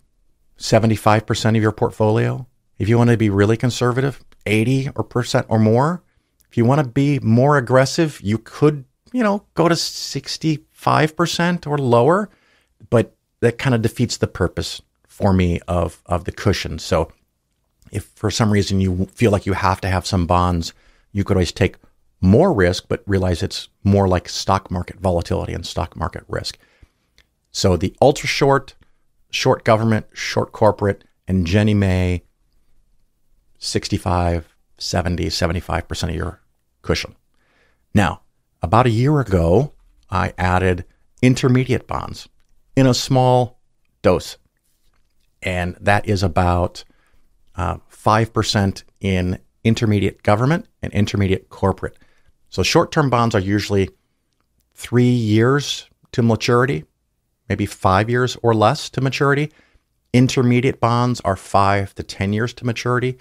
of your portfolio. If you want to be really conservative, 80% or more. If you want to be more aggressive, you could, go to 65% or lower, but that kind of defeats the purpose for me of the cushion. So if for some reason you feel like you have to have some bonds, you could always take more risk, but realize it's more like stock market volatility and stock market risk. So the ultra short, short government, short corporate, and Ginnie Mae, 65, 70, 75% of your cushion. Now, about a year ago, I added intermediate bonds in a small dose. And that is about 5% in intermediate government and intermediate corporate. So short-term bonds are usually 3 years to maturity, maybe 5 years or less to maturity. Intermediate bonds are 5 to 10 years to maturity.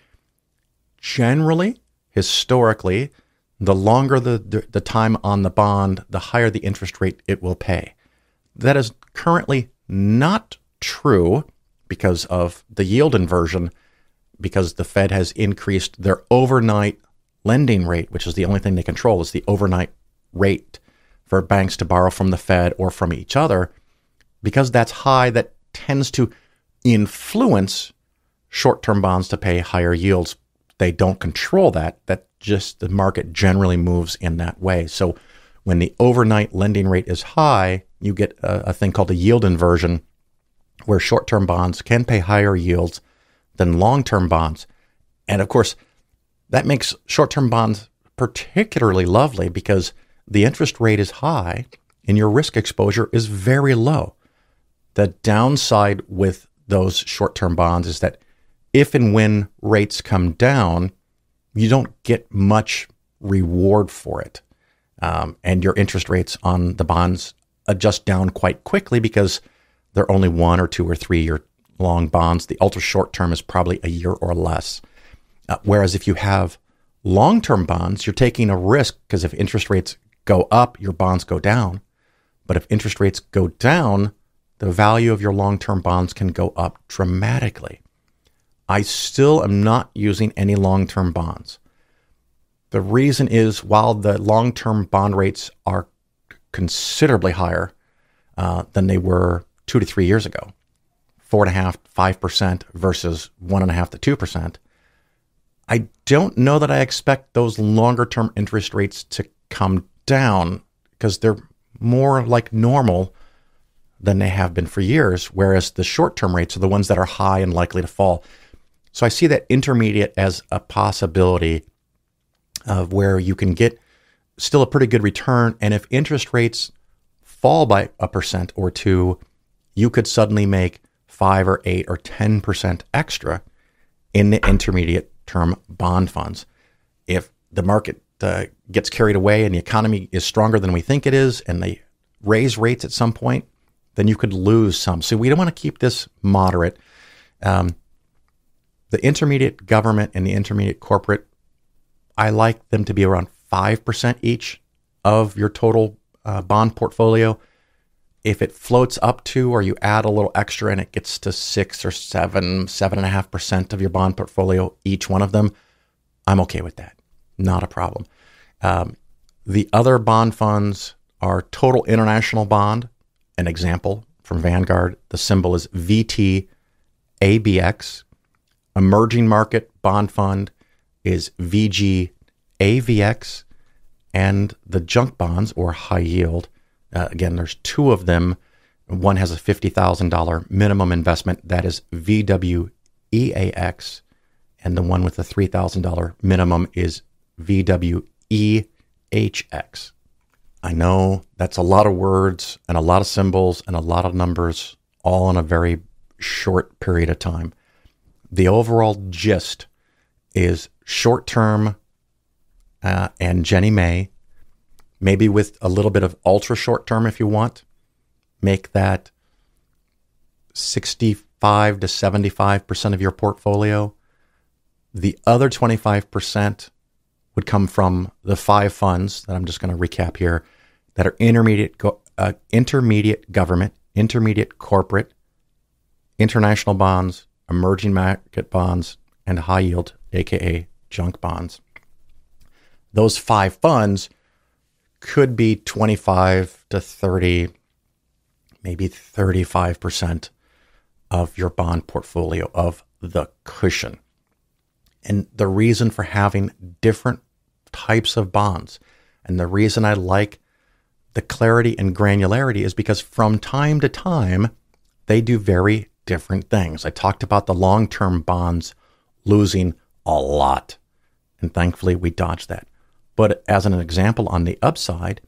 Generally, historically, the longer the time on the bond, the higher the interest rate it will pay. That is currently not true because of the yield inversion, because the Fed has increased their overnight lending rate, which is the only thing they control, is the overnight rate for banks to borrow from the Fed or from each other. Because that's high, that tends to influence short-term bonds to pay higher yields. They don't control that. That just the market generally moves in that way. So when the overnight lending rate is high, you get a thing called a yield inversion, where short-term bonds can pay higher yields than long-term bonds. And of course, that makes short-term bonds particularly lovely because the interest rate is high and your risk exposure is very low. The downside with those short-term bonds is that if and when rates come down, you don't get much reward for it. And your interest rates on the bonds adjust down quite quickly because they're only 1 or 2 or 3 year long bonds. The ultra short term is probably a year or less. Whereas if you have long-term bonds, you're taking a risk because if interest rates go up, your bonds go down. But if interest rates go down, the value of your long-term bonds can go up dramatically. I still am not using any long-term bonds. The reason is while the long-term bond rates are considerably higher than they were 2 to 3 years ago, 4.5%, 5% versus 1.5% to 2%, I don't know that I expect those longer-term interest rates to come down because they're more like normal than they have been for years, whereas the short-term rates are the ones that are high and likely to fall. So I see that intermediate as a possibility of where you can get still a pretty good return. And if interest rates fall by 1% or 2%, you could suddenly make 5 or 8 or 10% extra in the intermediate term bond funds. If the market gets carried away and the economy is stronger than we think it is, and they raise rates at some point, then you could lose some. So we don't want to keep this moderate. The intermediate government and the intermediate corporate, I like them to be around 5% each of your total bond portfolio. If it floats up to, or you add a little extra and it gets to 6 or 7.5% of your bond portfolio, each one of them, I'm okay with that. Not a problem. The other bond funds are total international bond, an example from Vanguard. The symbol is VTABX. Emerging Market Bond Fund is VGAVX. And the junk bonds, or high yield, again, there's two of them. One has a $50,000 minimum investment. That is VWEAX. And the one with the $3,000 minimum is VWEHX. I know that's a lot of words and a lot of symbols and a lot of numbers all in a very short period of time. The overall gist is short-term and Jenny May, maybe with a little bit of ultra short-term if you want. Make that 65 to 75% of your portfolio. The other 25% would come from the 5 funds that I'm just going to recap here that are intermediate government, intermediate corporate, international bonds, emerging market bonds, and high yield, aka junk bonds. Those 5 funds could be 25 to 30, maybe 35% of your bond portfolio, of the cushion. And the reason for having different types of bonds, and the reason I like the clarity and granularity, is because from time to time, they do very different things. I talked about the long-term bonds losing a lot, and thankfully we dodged that. But as an example, on the upside,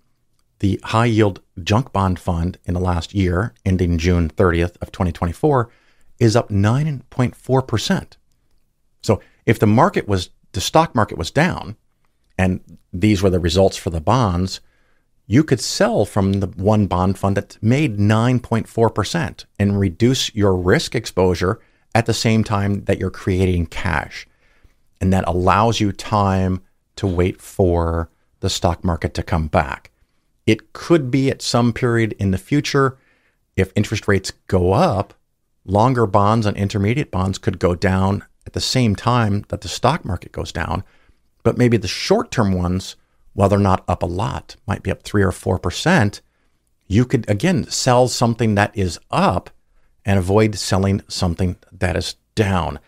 the high yield junk bond fund in the last year, ending June 30th of 2024, is up 9.4%. So if the stock market was down, and these were the results for the bonds, you could sell from the one bond fund that made 9.4% and reduce your risk exposure at the same time that you're creating cash. And that allows you time to wait for the stock market to come back. It could be at some period in the future, if interest rates go up, longer bonds and intermediate bonds could go down at the same time that the stock market goes down. But maybe the short-term ones, while they're not up a lot, might be up 3 or 4%. You could, again, sell something that is up and avoid selling something that is down.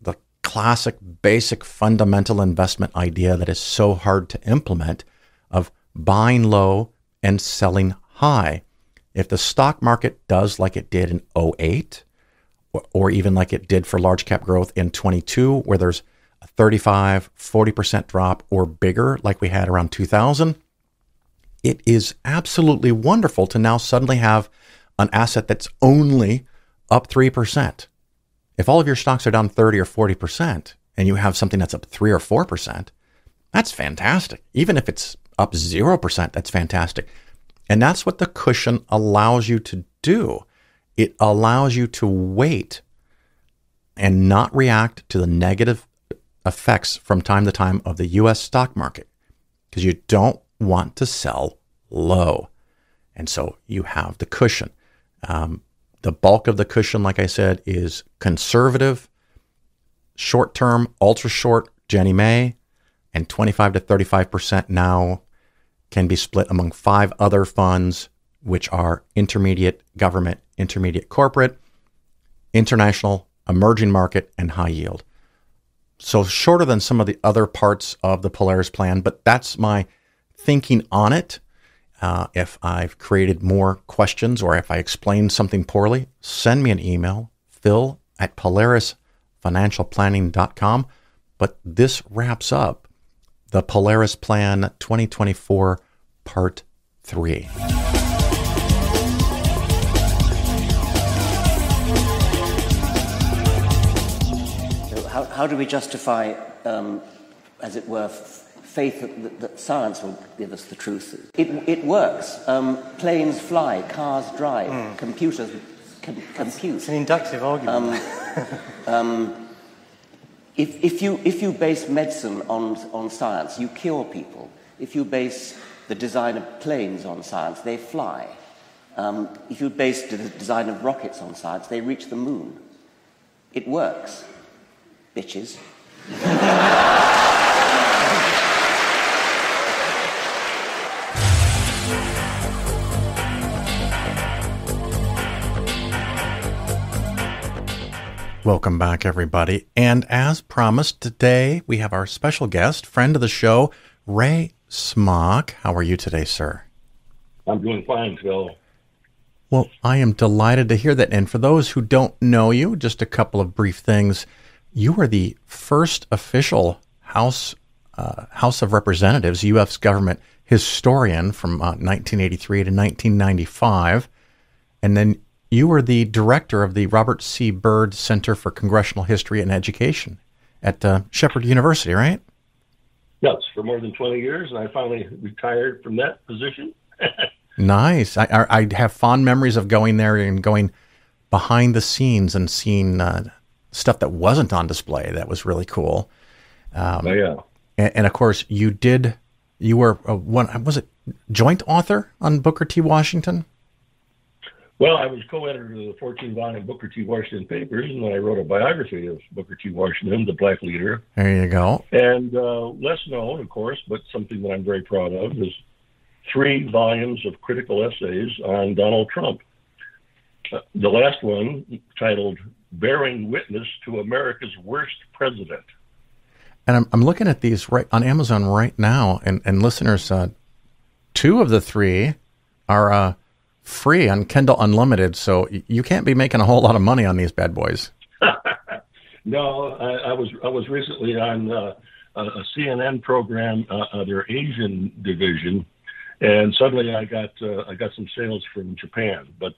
The classic, basic, fundamental investment idea that is so hard to implement of buying low and selling high. If the stock market does like it did in 2008, or even like it did for large cap growth in 22, where there's a 35, 40% drop or bigger, like we had around 2000, it is absolutely wonderful to now suddenly have an asset that's only up 3%. If all of your stocks are down 30 or 40% and you have something that's up 3 or 4%, that's fantastic. Even if it's up 0%, that's fantastic. And that's what the cushion allows you to do. It allows you to wait and not react to the negative effects from time to time of the U.S. stock market, because you don't want to sell low. And so you have the cushion. The bulk of the cushion, like I said, is conservative, short-term, ultra-short, Jenny May, and 25 to 35% now can be split among 5 other funds, which are intermediate government, intermediate corporate, international, emerging market, and high yield. So shorter than some of the other parts of the Polaris Plan, but that's my thinking on it. If I've created more questions or if I explained something poorly, send me an email, phil@polarisfinancialplanning.com. But this wraps up the Polaris Plan 2024 Part 3. How do we justify, as it were, faith that science will give us the truth? It works. Planes fly, cars drive, computers compute. It's an inductive argument. If you base medicine on science, you cure people. If you base the design of planes on science, they fly. If you base the design of rockets on science, they reach the moon. It works. Bitches. Welcome back, everybody. And as promised, today we have our special guest, friend of the show, Ray Smock. How are you today, sir? I'm doing fine, Phil. Well, I am delighted to hear that. And for those who don't know you, just a couple of brief things. You were the first official House of Representatives, U.S. government historian from 1983 to 1995. And then you were the director of the Robert C. Byrd Center for Congressional History and Education at Shepard University, right? Yes, for more than 20 years, and I finally retired from that position. Nice. I have fond memories of going there and going behind the scenes and seeing stuff that wasn't on display. That was really cool. Yeah. And of course, you were was it joint author on Booker T. Washington? Well, I was co-editor of the 14-volume Booker T. Washington papers, and I wrote a biography of Booker T. Washington, the Black leader. There you go. And less known, of course, but something that I'm very proud of, is 3 volumes of critical essays on Donald Trump. The last one, titled Bearing Witness to America's Worst President. And I'm looking at these right on Amazon right now, and listeners, 2 of the 3 are free on Kindle Unlimited, so you can't be making a whole lot of money on these bad boys. No, I was recently on a CNN program, their Asian division, and suddenly I got some sales from Japan. But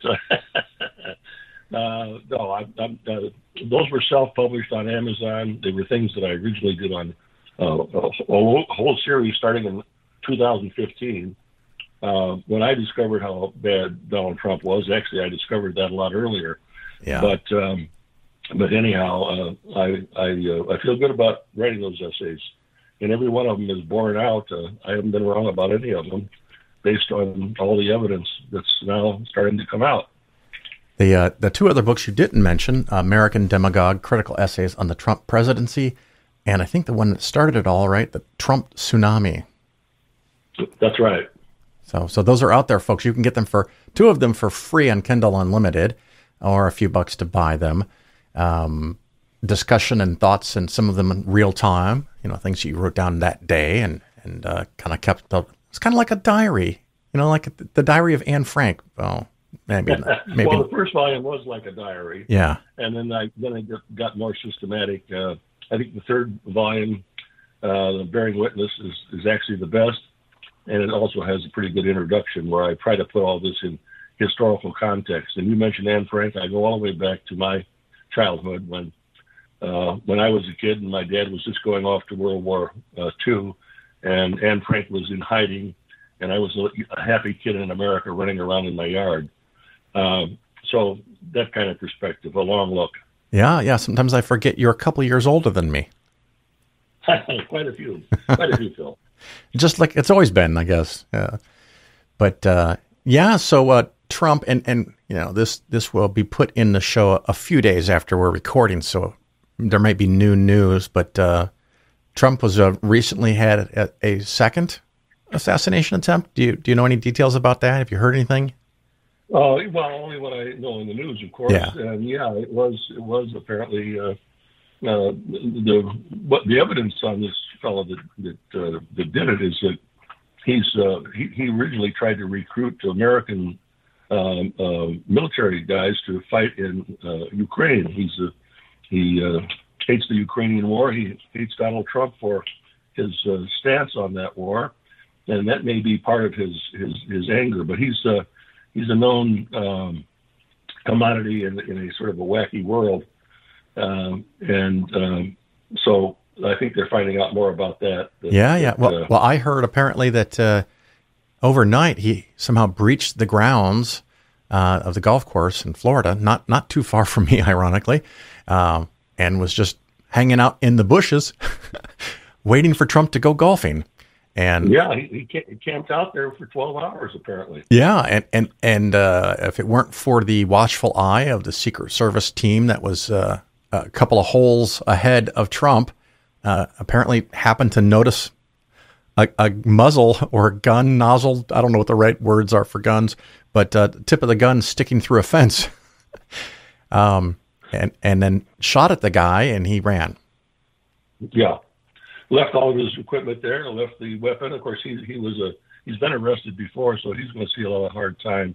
no, those were self-published on Amazon. They were things that I originally did on a whole series starting in 2015. When I discovered how bad Donald Trump was, actually I discovered that a lot earlier. Yeah. But anyhow, I feel good about writing those essays, and every one of them is borne out. I haven't been wrong about any of them, based on all the evidence that's now starting to come out. The 2 other books you didn't mention, American Demagogue, Critical Essays on the Trump Presidency, and I think the one that started it all, right, the Trump Tsunami. That's right. So those are out there, folks. You can get them 2 of them for free on Kindle Unlimited, or a few bucks to buy them. Discussion and thoughts, and some of them in real time. Things you wrote down that day, and kind of kept up. It's kind of like a diary. Like the diary of Anne Frank. Well, maybe. Well, the first volume was like a diary. Yeah. And then I got more systematic. I think the 3rd volume, the Bearing Witness, is actually the best. And it also has a pretty good introduction where I try to put all this in historical context. And you mentioned Anne Frank. I go all the way back to my childhood when I was a kid and my dad was just going off to World War II, and Anne Frank was in hiding, and I was a happy kid in America running around in my yard. So that kind of perspective, a long look. Yeah. Sometimes I forget you're a couple years older than me. Quite a few, Phil. Just like it's always been, I guess. But so Trump, and this will be put in the show a few days after we're recording, so there might be new news. But Trump was recently had a second assassination attempt. Do you know any details about that? Have you heard anything? Well, only what I know in the news, of course. Yeah. And it was apparently the evidence on this fellow that did it is that he originally tried to recruit American military guys to fight in Ukraine. He hates the Ukrainian war. He hates Donald Trump for his stance on that war, and that may be part of his anger. But he's a known commodity in a sort of a wacky world, so I think they're finding out more about that. Yeah. Well, I heard apparently that overnight he somehow breached the grounds of the golf course in Florida, not too far from me, ironically, and was just hanging out in the bushes, waiting for Trump to go golfing. And yeah, he camped out there for 12 hours, apparently. Yeah, and if it weren't for the watchful eye of the Secret Service team that was a couple of holes ahead of Trump, apparently happened to notice a muzzle or a gun nozzle. I don't know what the right words are for guns, but tip of the gun sticking through a fence. and then shot at the guy, and he ran. Yeah, left all of his equipment there, left the weapon. Of course, he's been arrested before, so he's going to see a lot of hard time.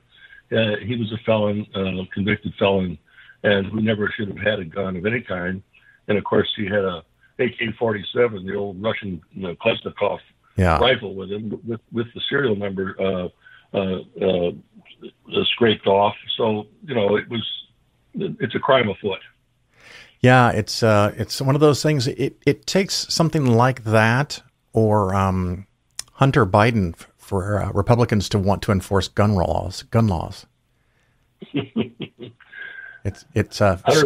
He was a felon, convicted felon, and who never should have had a gun of any kind. And of course, he had a AK-47, the old Russian Kalashnikov rifle with him, with the serial number scraped off. So it's a crime afoot. Yeah, it's one of those things. It takes something like that, or Hunter Biden, for Republicans to want to enforce gun laws. Hunter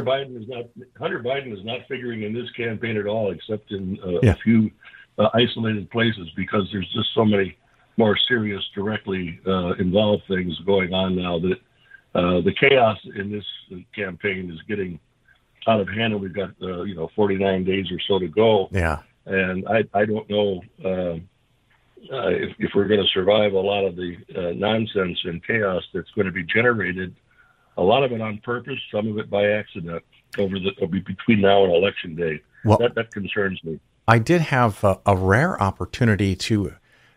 Biden is not figuring in this campaign at all, except in a few isolated places, because there's just so many more serious, directly involved things going on now that the chaos in this campaign is getting out of hand, and we've got 49 days or so to go. Yeah, and I don't know if we're going to survive a lot of the nonsense and chaos that's going to be generated. A lot of it on purpose, some of it by accident, between now and Election Day. Well, that concerns me. I did have a rare opportunity to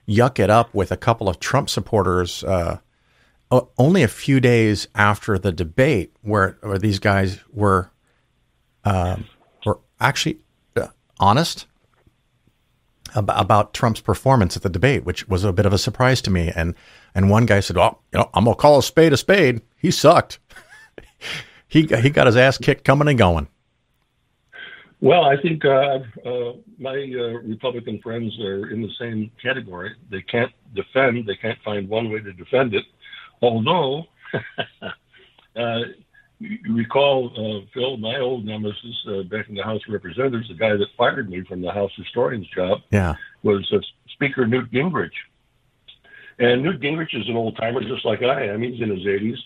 yuck it up with a couple of Trump supporters only a few days after the debate, where these guys were actually honest about Trump's performance at the debate, which was a bit of a surprise to me. And one guy said, "Oh, I'm gonna call a spade a spade. He sucked. He got his ass kicked coming and going." Well, I think my Republican friends are in the same category. They can't defend. They can't find one way to defend it. Although, you recall, Phil, my old nemesis back in the House of Representatives, the guy that fired me from the House historian's job, was Speaker Newt Gingrich. And Newt Gingrich is an old timer, just like I am. He's in his 80s,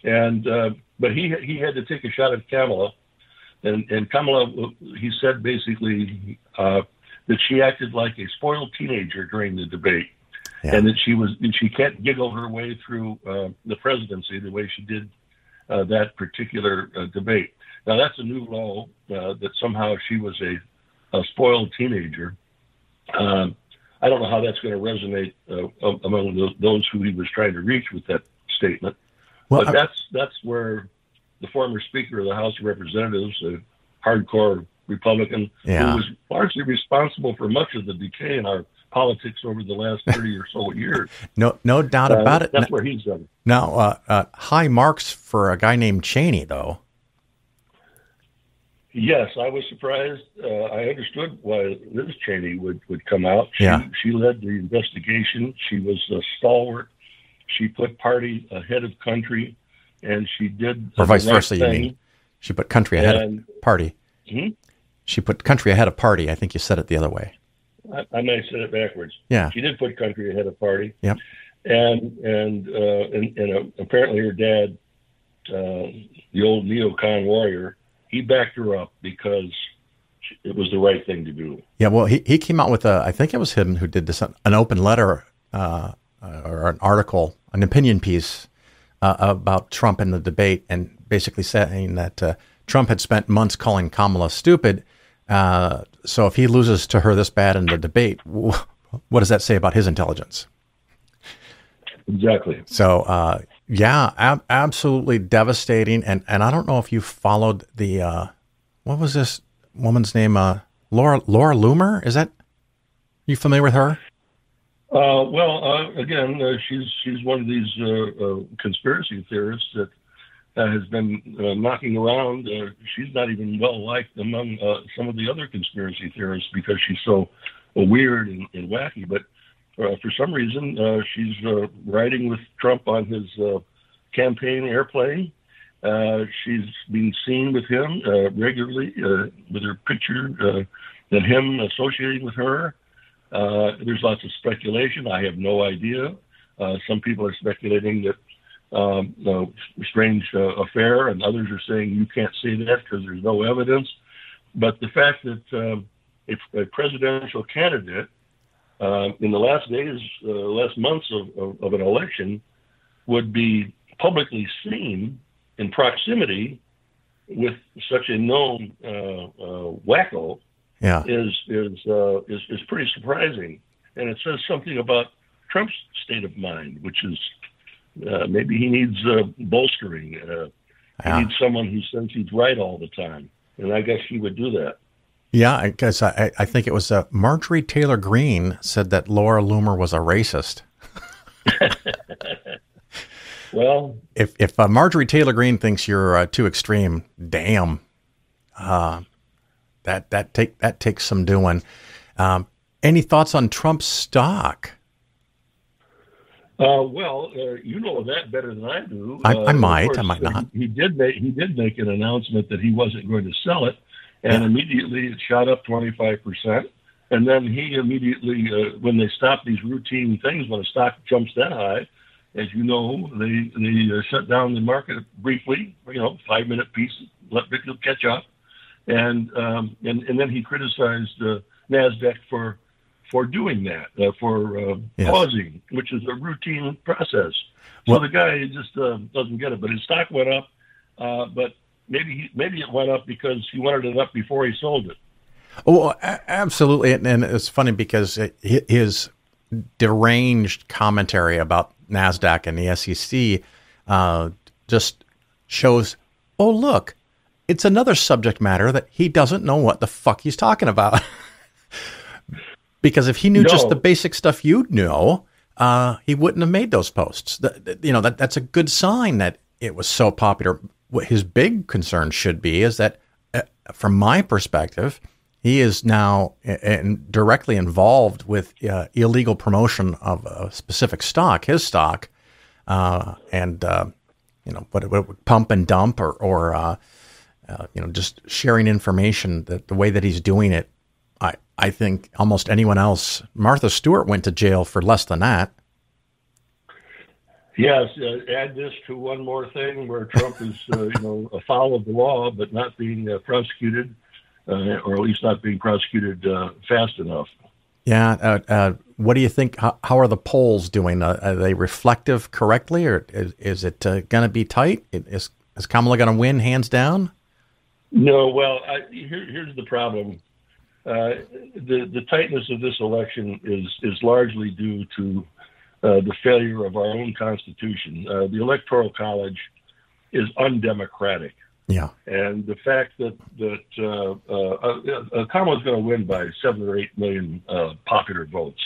and but he had to take a shot at Kamala, and Kamala, he said basically that she acted like a spoiled teenager during the debate, and that she can't giggle her way through the presidency the way she did that particular debate. Now that's a new law that somehow she was a spoiled teenager. I don't know how that's going to resonate among those who he was trying to reach with that statement. Well, but that's where the former Speaker of the House of Representatives, a hardcore Republican, who was largely responsible for much of the decay in our politics over the last 30 or so years. No doubt about it. That's where he's done. Now, high marks for a guy named Cheney, though. Yes, I was surprised. I understood why Liz Cheney would come out. She led the investigation. She was a stalwart. She put party ahead of country, and she did or vice versa, you mean? She put country ahead of party. She put country ahead of party. I think you said it the other way. I may have said it backwards. Yeah. She did put country ahead of party. Yep. And apparently her dad, the old neocon warrior, he backed her up because it was the right thing to do. Yeah, well, he came out with I think it was him who did this, an open letter or an article, an opinion piece about Trump in the debate, and basically saying that Trump had spent months calling Kamala stupid. So if he loses to her this bad in the debate, what does that say about his intelligence? Exactly. So, absolutely devastating. And I don't know if you followed the, what was this woman's name? Laura Loomer? Are you familiar with her? Again, she's one of these conspiracy theorists that has been knocking around. She's not even well liked among some of the other conspiracy theorists because she's so weird and wacky. But for some reason, she's riding with Trump on his campaign airplane. She's been seen with him regularly with her picture and him associating with her. There's lots of speculation. I have no idea. Some people are speculating that strange affair, and others are saying you can't say that because there's no evidence. But the fact that a presidential candidate in the last days, last months of an election would be publicly seen in proximity with such a known wacko is pretty surprising, and it says something about Trump's state of mind, which is maybe he needs bolstering. He needs someone who says he's right all the time, and I guess he would do that. Yeah, I guess I think it was Marjorie Taylor Greene said that Laura Loomer was a racist. Well, if Marjorie Taylor Greene thinks you're too extreme, damn, that takes some doing. Any thoughts on Trump's stock? You know that better than I do. I might course, not. He did make an announcement that he wasn't going to sell it, and immediately it shot up 25%. And then he immediately, when they stop these routine things, when a stock jumps that high, as you know, they shut down the market briefly. 5-minute piece, let people catch up, and then he criticized NASDAQ for doing that, for pausing, which is a routine process. So the guy just doesn't get it. But his stock went up, but maybe it went up because he wanted it up before he sold it. Oh, absolutely. And it's funny because his deranged commentary about NASDAQ and the SEC just shows, oh, look, it's another subject matter that he doesn't know what the fuck he's talking about. Because if he knew just the basic stuff you know, he wouldn't have made those posts. That's a good sign that it was so popular. What his big concern should be is that, from my perspective, he is now directly involved with illegal promotion of a specific stock, his stock, and what pump and dump or just sharing information the way that he's doing it. I think almost anyone else. Martha Stewart went to jail for less than that. Yes, add this to one more thing where Trump is, afoul of the law, but not being prosecuted, or at least not being prosecuted fast enough. Yeah. What do you think? How are the polls doing? Are they reflective correctly, or is it going to be tight? Is Kamala going to win hands down? No. Well, here's the problem. The tightness of this election is largely due to the failure of our own Constitution. The Electoral College is undemocratic. Yeah. And the fact that Kamala's going to win by 7 or 8 million popular votes,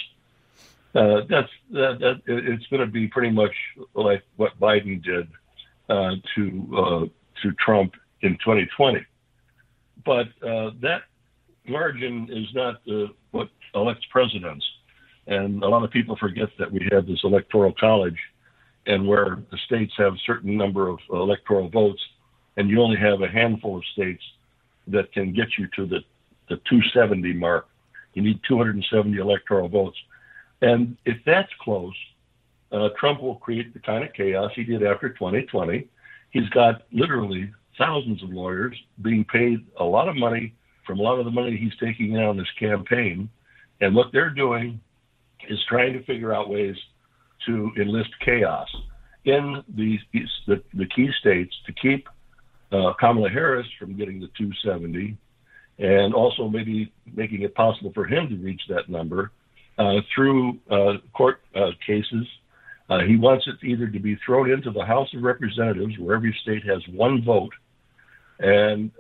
it's going to be pretty much like what Biden did to Trump in 2020. But that margin is not what elects presidents. And a lot of people forget that we have this electoral college, and where the states have a certain number of electoral votes, and you only have a handful of states that can get you to the 270 mark. You need 270 electoral votes. And if that's close, Trump will create the kind of chaos he did after 2020. He's got literally thousands of lawyers being paid a lot of money from a lot of the money he's taking out on this campaign. And what they're doing is trying to figure out ways to enlist chaos in the key states to keep Kamala Harris from getting the 270, and also maybe making it possible for him to reach that number through court cases. He wants it either to be thrown into the House of Representatives, where every state has one vote, and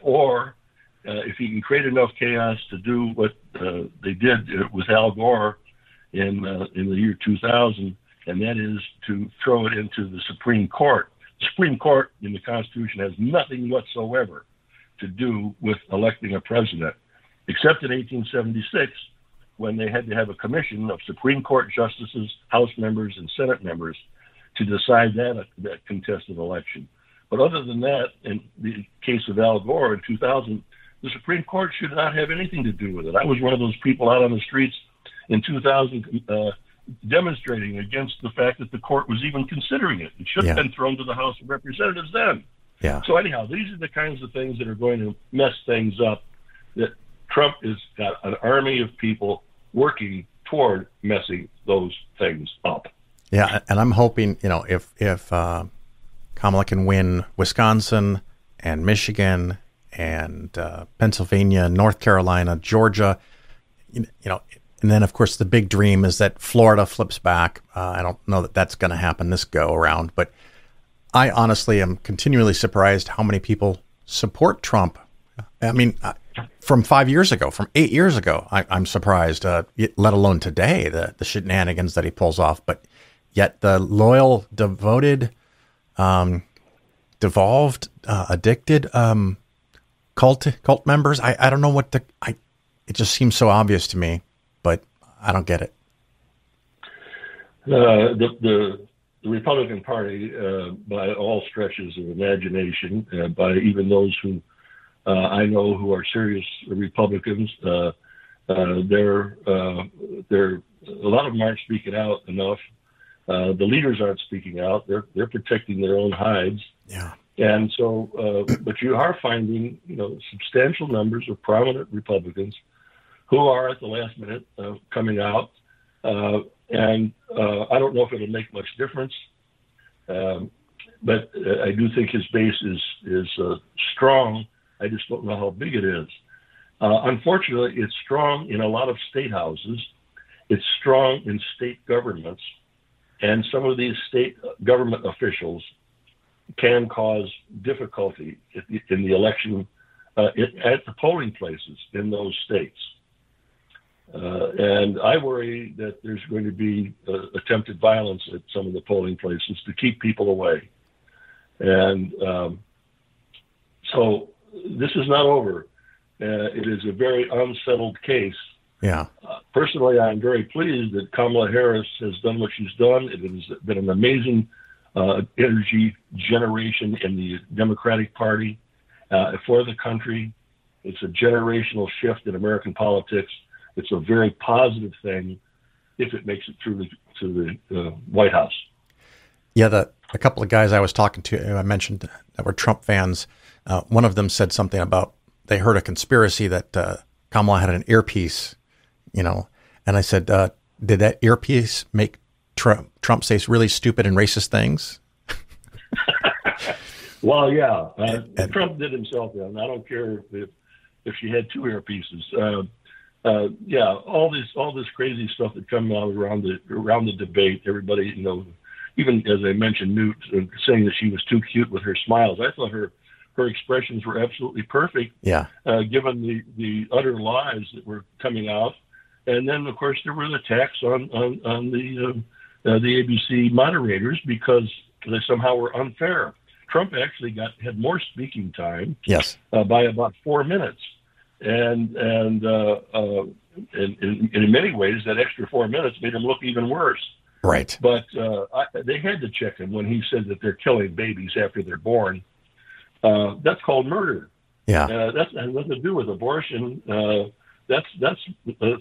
or if he can create enough chaos to do what they did with Al Gore in the year 2000, and that is to throw it into the Supreme Court. The Supreme Court in the Constitution has nothing whatsoever to do with electing a president, except in 1876, when they had to have a commission of Supreme Court justices, House members, and Senate members to decide that contested election. But other than that, in the case of Al Gore in 2000, the Supreme Court should not have anything to do with it. I was one of those people out on the streets in 2000 demonstrating against the fact that the court was even considering it. It should have been thrown to the House of Representatives then. Yeah. So anyhow, these are the kinds of things that are going to mess things up, that Trump has got an army of people working toward messing those things up. Yeah, and I'm hoping, if Kamala can win Wisconsin and Michigan and Pennsylvania, North Carolina, Georgia, you know, and then of course the big dream is that Florida flips back. I don't know that that's going to happen this go around, but I honestly am continually surprised how many people support Trump. I mean, from 5 years ago, from 8 years ago, I'm surprised, let alone today, the shenanigans that he pulls off. But yet the loyal, devoted, devolved, addicted cult members, I don't know what it just seems so obvious to me, but I don't get it. The Republican Party, by all stretches of imagination, by even those who I know who are serious Republicans, a lot of them aren't speaking out enough. The leaders aren't speaking out. They're protecting their own hides. Yeah. And so, but you are finding, you know, substantial numbers of prominent Republicans who are at the last minute coming out. And I don't know if it'll make much difference. But I do think his base is strong. I just don't know how big it is. Unfortunately, it's strong in a lot of state houses. It's strong in state governments. And some of these state government officials can cause difficulty in the election at the polling places in those states. And I worry that there's going to be attempted violence at some of the polling places to keep people away. And so this is not over. It is a very unsettled case. Yeah. Personally, I'm very pleased that Kamala Harris has done what she's done. It has been an amazing energy generation in the Democratic Party for the country. It's a generational shift in American politics. It's a very positive thing if it makes it through to the White House. Yeah, a couple of guys I was talking to, I mentioned that were Trump fans. One of them said something about they heard a conspiracy that Kamala had an earpiece, you know, and I said, did that earpiece make Trump say really stupid and racist things? Well, yeah, Trump did himself in. I don't care if she had two earpieces. Yeah, all this crazy stuff that comes out around the debate. Everybody, you know, even as I mentioned, Newt saying that she was too cute with her smiles. I thought her expressions were absolutely perfect. Yeah. Given the utter lies that were coming out, and then of course there were the attacks on the ABC moderators because they somehow were unfair. Trump actually had more speaking time. Yes. By about 4 minutes. And in many ways, that extra 4 minutes made him look even worse. Right. But they had to check him when he said that they're killing babies after they're born. That's called murder. Yeah. That has nothing to do with abortion. That's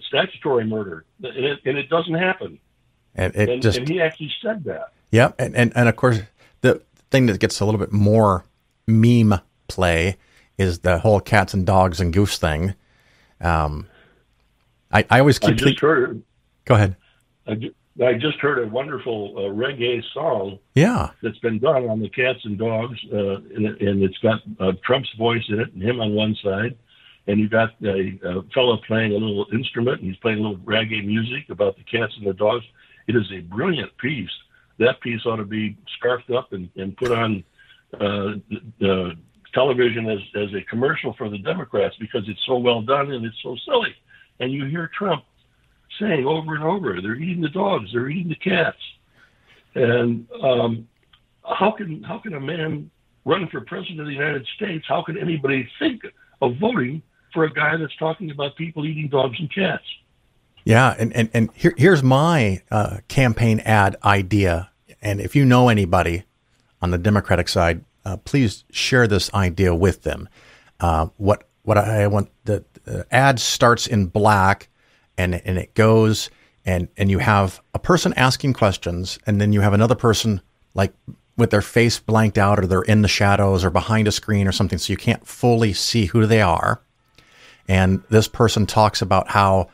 statutory murder, and it doesn't happen. And he actually said that. Yeah, and of course the thing that gets a little bit more meme play is the whole cats and dogs and goose thing. I always keep. Go ahead. I just heard a wonderful reggae song. Yeah. That's been done on the cats and dogs, and it's got Trump's voice in it and him on one side, and you've got a fellow playing a little instrument, and he's playing a little reggae music about the cats and the dogs. It is a brilliant piece. That piece ought to be scarfed up and put on television as a commercial for the Democrats because it's so well done and it's so silly. And you hear Trump saying over and over, they're eating the dogs, they're eating the cats. And how can a man run for president of the United States? How can anybody think of voting for a guy that's talking about people eating dogs and cats? Yeah, and here's my campaign ad idea. And if you know anybody on the Democratic side, please share this idea with them. What I want, the ad starts in black, and it goes, and you have a person asking questions, and then you have another person like with their face blanked out, or they're in the shadows or behind a screen or something, so you can't fully see who they are. And this person talks about how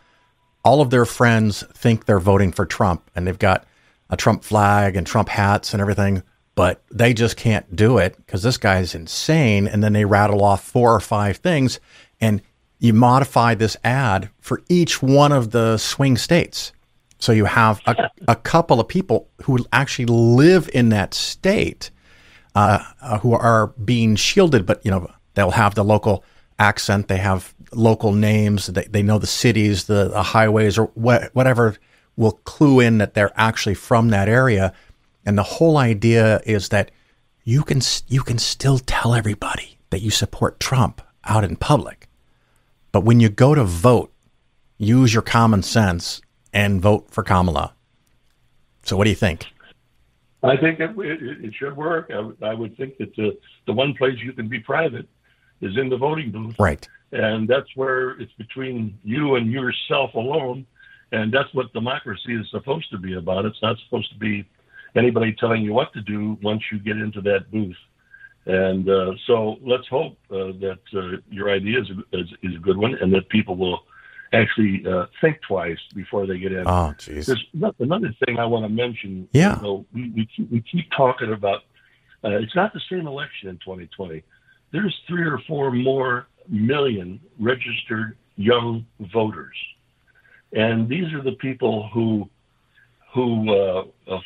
all of their friends think they're voting for Trump, and they've got a Trump flag and Trump hats and everything, but they just can't do it because this guy's insane. And then they rattle off 4 or 5 things, and you modify this ad for each one of the swing states. So you have a couple of people who actually live in that state who are being shielded, but they'll have the local accent, they have local names, they know the cities, the highways, or whatever will clue in that they're actually from that area. And the whole idea is that you can still tell everybody that you support Trump out in public, but when you go to vote, use your common sense and vote for Kamala. So what do you think? I think it should work. I would think that the one place you can be private is in the voting booth. Right. And that's where it's between you and yourself alone. And that's what democracy is supposed to be about. It's not supposed to be anybody telling you what to do once you get into that booth. And so let's hope that your idea is a good one, and that people will actually think twice before they get in. Oh, geez. There's another thing I want to mention. Yeah. We keep talking about, it's not the same election in 2020. There's 3 or 4 more million registered young voters. And these are the people who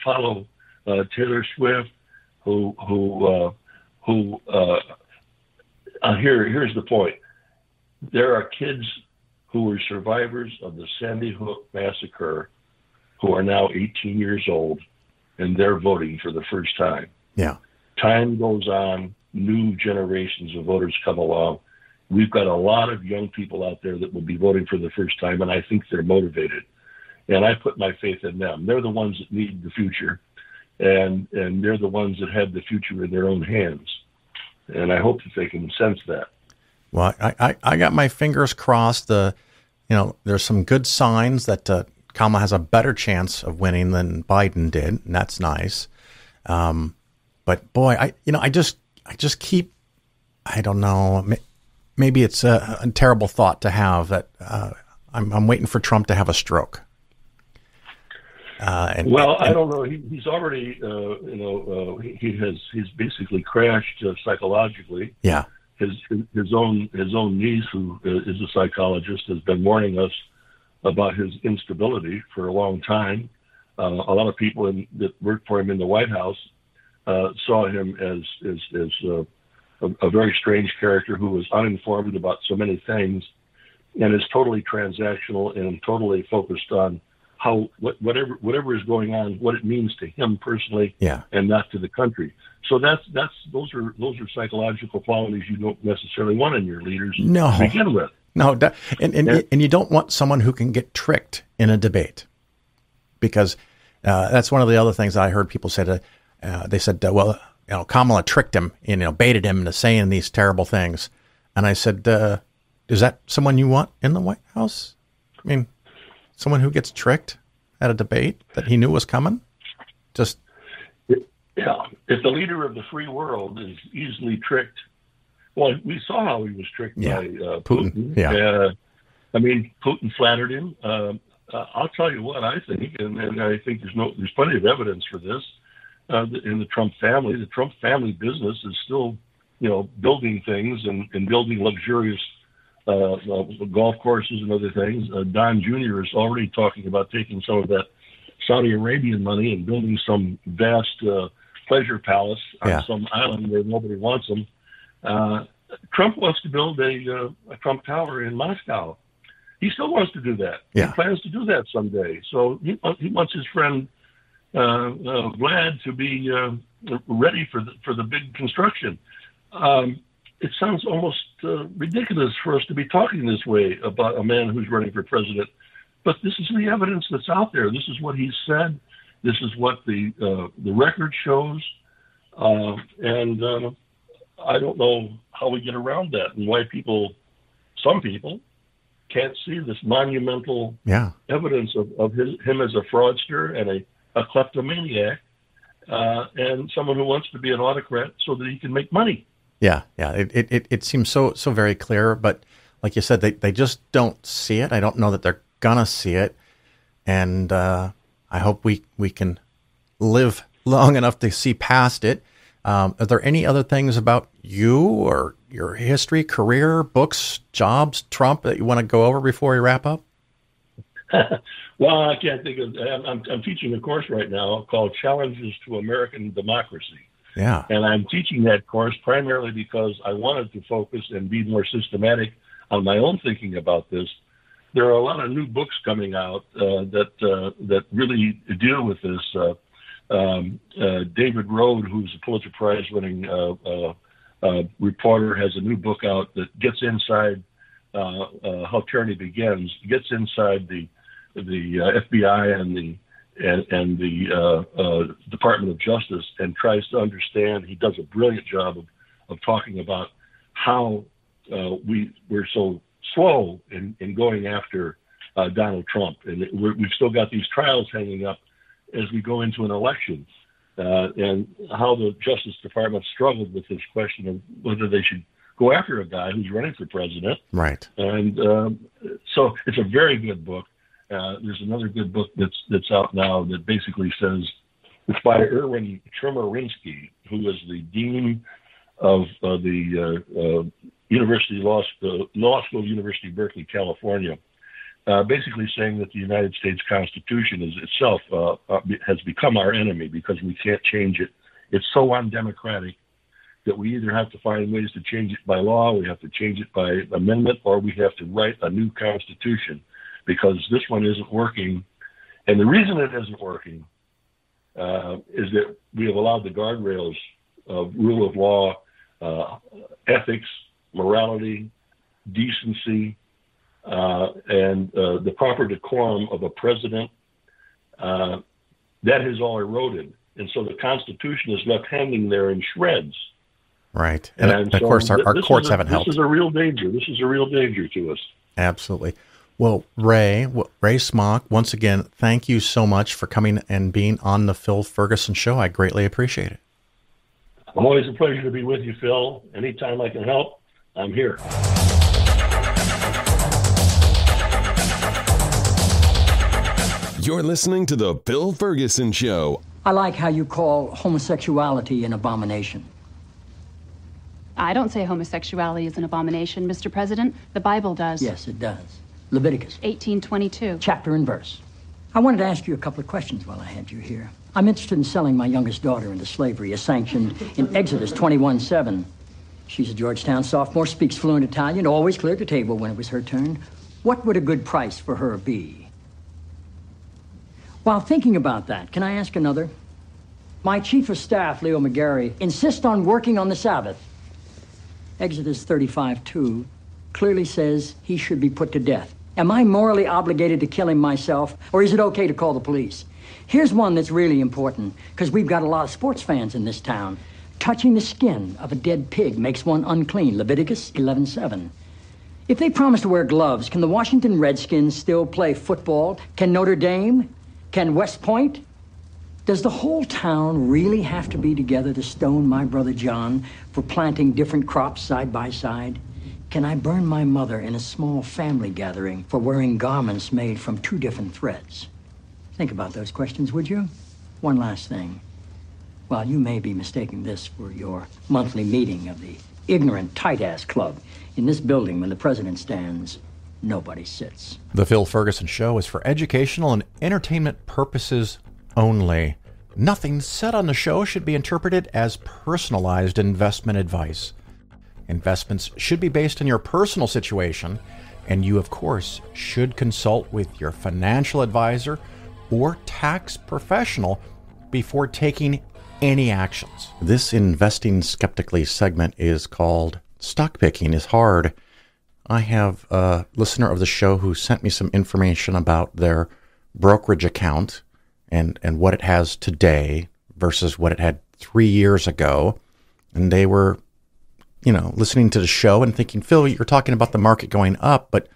follow Taylor Swift, here's the point. There are kids who were survivors of the Sandy Hook massacre who are now 18 years old, and they're voting for the first time. Yeah. Time goes on, new generations of voters come along. We've got a lot of young people out there that will be voting for the first time, and I think they're motivated. And I put my faith in them. They're the ones that need the future, and they're the ones that have the future in their own hands. And I hope that they can sense that. Well, I got my fingers crossed. There's some good signs that Kamala has a better chance of winning than Biden did, and that's nice. But boy, I just keep, I don't know, maybe it's a terrible thought to have that I'm waiting for Trump to have a stroke. I don't know. He's already, he's basically crashed psychologically. Yeah. His own niece, who is a psychologist, has been warning us about his instability for a long time. A lot of people that worked for him in the White House saw him as a very strange character who was uninformed about so many things, and is totally transactional and totally focused on how whatever is going on, what it means to him personally, and not to the country. So those are psychological qualities you don't necessarily want in your leaders to begin with. No, and you don't want someone who can get tricked in a debate, because that's one of the other things that I heard people say. They said, Kamala tricked him, baited him into saying these terrible things, and I said, is that someone you want in the White House? I mean, someone who gets tricked at a debate that he knew was coming? Yeah, if the leader of the free world is easily tricked, well, we saw how he was tricked by Putin. Yeah. Putin flattered him. I'll tell you what I think, and I think there's plenty of evidence for this in the Trump family. The Trump family business is still, building things and building luxurious golf courses and other things. Don Jr. is already talking about taking some of that Saudi Arabian money and building some vast pleasure palace on some island where nobody wants them. Trump wants to build a Trump Tower in Moscow. He still wants to do that. Yeah. He plans to do that someday. So he wants his friend Vlad to be ready for the big construction. It sounds almost ridiculous for us to be talking this way about a man who's running for president, but this is the evidence that's out there. This is what he said. This is what the record shows, and I don't know how we get around that and why some people, can't see this monumental evidence of him as a fraudster and a kleptomaniac, and someone who wants to be an autocrat so that he can make money. Yeah. It seems so very clear, but like you said, they just don't see it. I don't know that they're gonna see it, and I hope we can live long enough to see past it. Are there any other things about you or your history, career, books, jobs, Trump that you want to go over before we wrap up? Well, I can't think of. I'm teaching a course right now called Challenges to American Democracy. Yeah. And I'm teaching that course primarily because I wanted to focus and be more systematic on my own thinking about this. There are a lot of new books coming out that really deal with this. David Rode, who's a Pulitzer Prize-winning reporter, has a new book out that gets inside how tyranny begins, gets inside the FBI and the Department of Justice, and tries to understand. He does a brilliant job of talking about how we're so slow in going after Donald Trump, and we've still got these trials hanging up as we go into an election, and how the Justice Department struggled with this question of whether they should go after a guy who's running for president. Right. And so it's a very good book. There's another good book that's out now that basically says, it's by Erwin Chemerinsky, who is the dean of the University Law School, University of Berkeley, California. Basically saying that the United States Constitution is itself has become our enemy because we can't change it. It's so undemocratic that we either have to find ways to change it by law, we have to change it by amendment, or we have to write a new constitution because this one isn't working. And the reason it isn't working is that we have allowed the guardrails of rule of law, ethics, morality, decency, and the proper decorum of a president, that has all eroded. And so the Constitution is left hanging there in shreds. Right. And of course, our courts haven't helped. This is a real danger. This is a real danger to us. Absolutely. Well, Ray Smock, once again, thank you so much for coming and being on the Phil Ferguson Show. I greatly appreciate it. I'm always a pleasure to be with you, Phil. Anytime I can help, I'm here. You're listening to The Phil Ferguson Show. I like how you call homosexuality an abomination. I don't say homosexuality is an abomination, Mr. President. The Bible does. Yes, it does. Leviticus 18:22. Chapter and verse. I wanted to ask you a couple of questions while I had you here. I'm interested in selling my youngest daughter into slavery as sanctioned in Exodus 21:7. She's a Georgetown sophomore, speaks fluent Italian, always cleared the table when it was her turn. What would a good price for her be? While thinking about that, can I ask another? My chief of staff, Leo McGarry, insists on working on the Sabbath. Exodus 35:2 clearly says he should be put to death. Am I morally obligated to kill him myself, or is it okay to call the police? Here's one that's really important, because we've got a lot of sports fans in this town. Touching the skin of a dead pig makes one unclean, Leviticus 11:7. If they promise to wear gloves, can the Washington Redskins still play football? Can Notre Dame? Can West Point? Does the whole town really have to be together to stone my brother John for planting different crops side by side? Can I burn my mother in a small family gathering for wearing garments made from two different threads? Think about those questions, would you? One last thing. While you may be mistaking this for your monthly meeting of the ignorant tight-ass club, in this building when the president stands, nobody sits. The Phil Ferguson Show is for educational and entertainment purposes only. Nothing said on the show should be interpreted as personalized investment advice. Investments should be based on your personal situation, and you, of course, should consult with your financial advisor or tax professional before taking any actions. This Investing Skeptically segment is called Stock Picking is Hard. I have a listener of the show who sent me some information about their brokerage account and what it has today versus what it had 3 years ago. And they were, listening to the show and thinking, Phil, you're talking about the market going up, but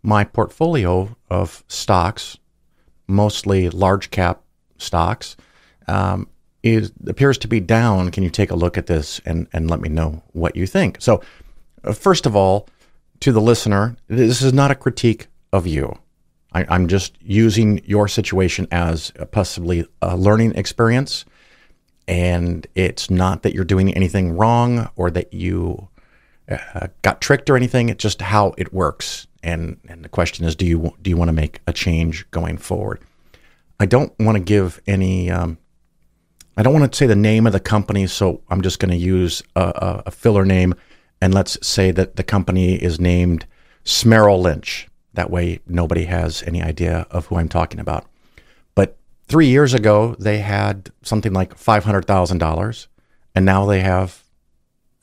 my portfolio of stocks, mostly large cap stocks, appears to be down. Can you take a look at this and let me know what you think? So first of all, to the listener, this is not a critique of you. I'm just using your situation as possibly a learning experience. And it's not that you're doing anything wrong or that you got tricked or anything. It's just how it works. And the question is, do you want to make a change going forward? I don't want to give any. I don't want to say the name of the company, so I'm just going to use a filler name, and let's say that the company is named Merrill Lynch. That way, nobody has any idea of who I'm talking about. But 3 years ago, they had something like $500,000, and now they have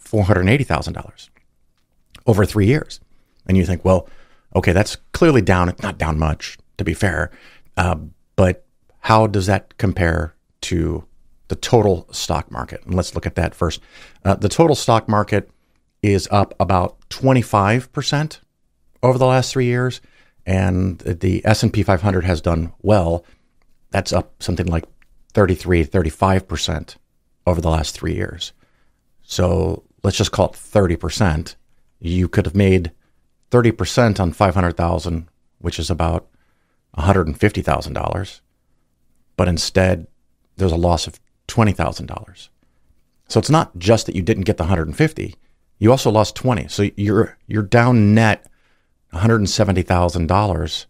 $480,000 over 3 years. And you think, well, okay, that's clearly down. It's not down much, to be fair. But how does that compare to the total stock market? And let's look at that first. The total stock market is up about 25% over the last 3 years, and the S&P 500 has done well. That's up something like 35% over the last 3 years. So let's just call it 30%. You could have made 30% on 500,000, which is about $150,000. But instead, there's a loss of $20,000. So it's not just that you didn't get the 150, you also lost 20. So you're down net $170,000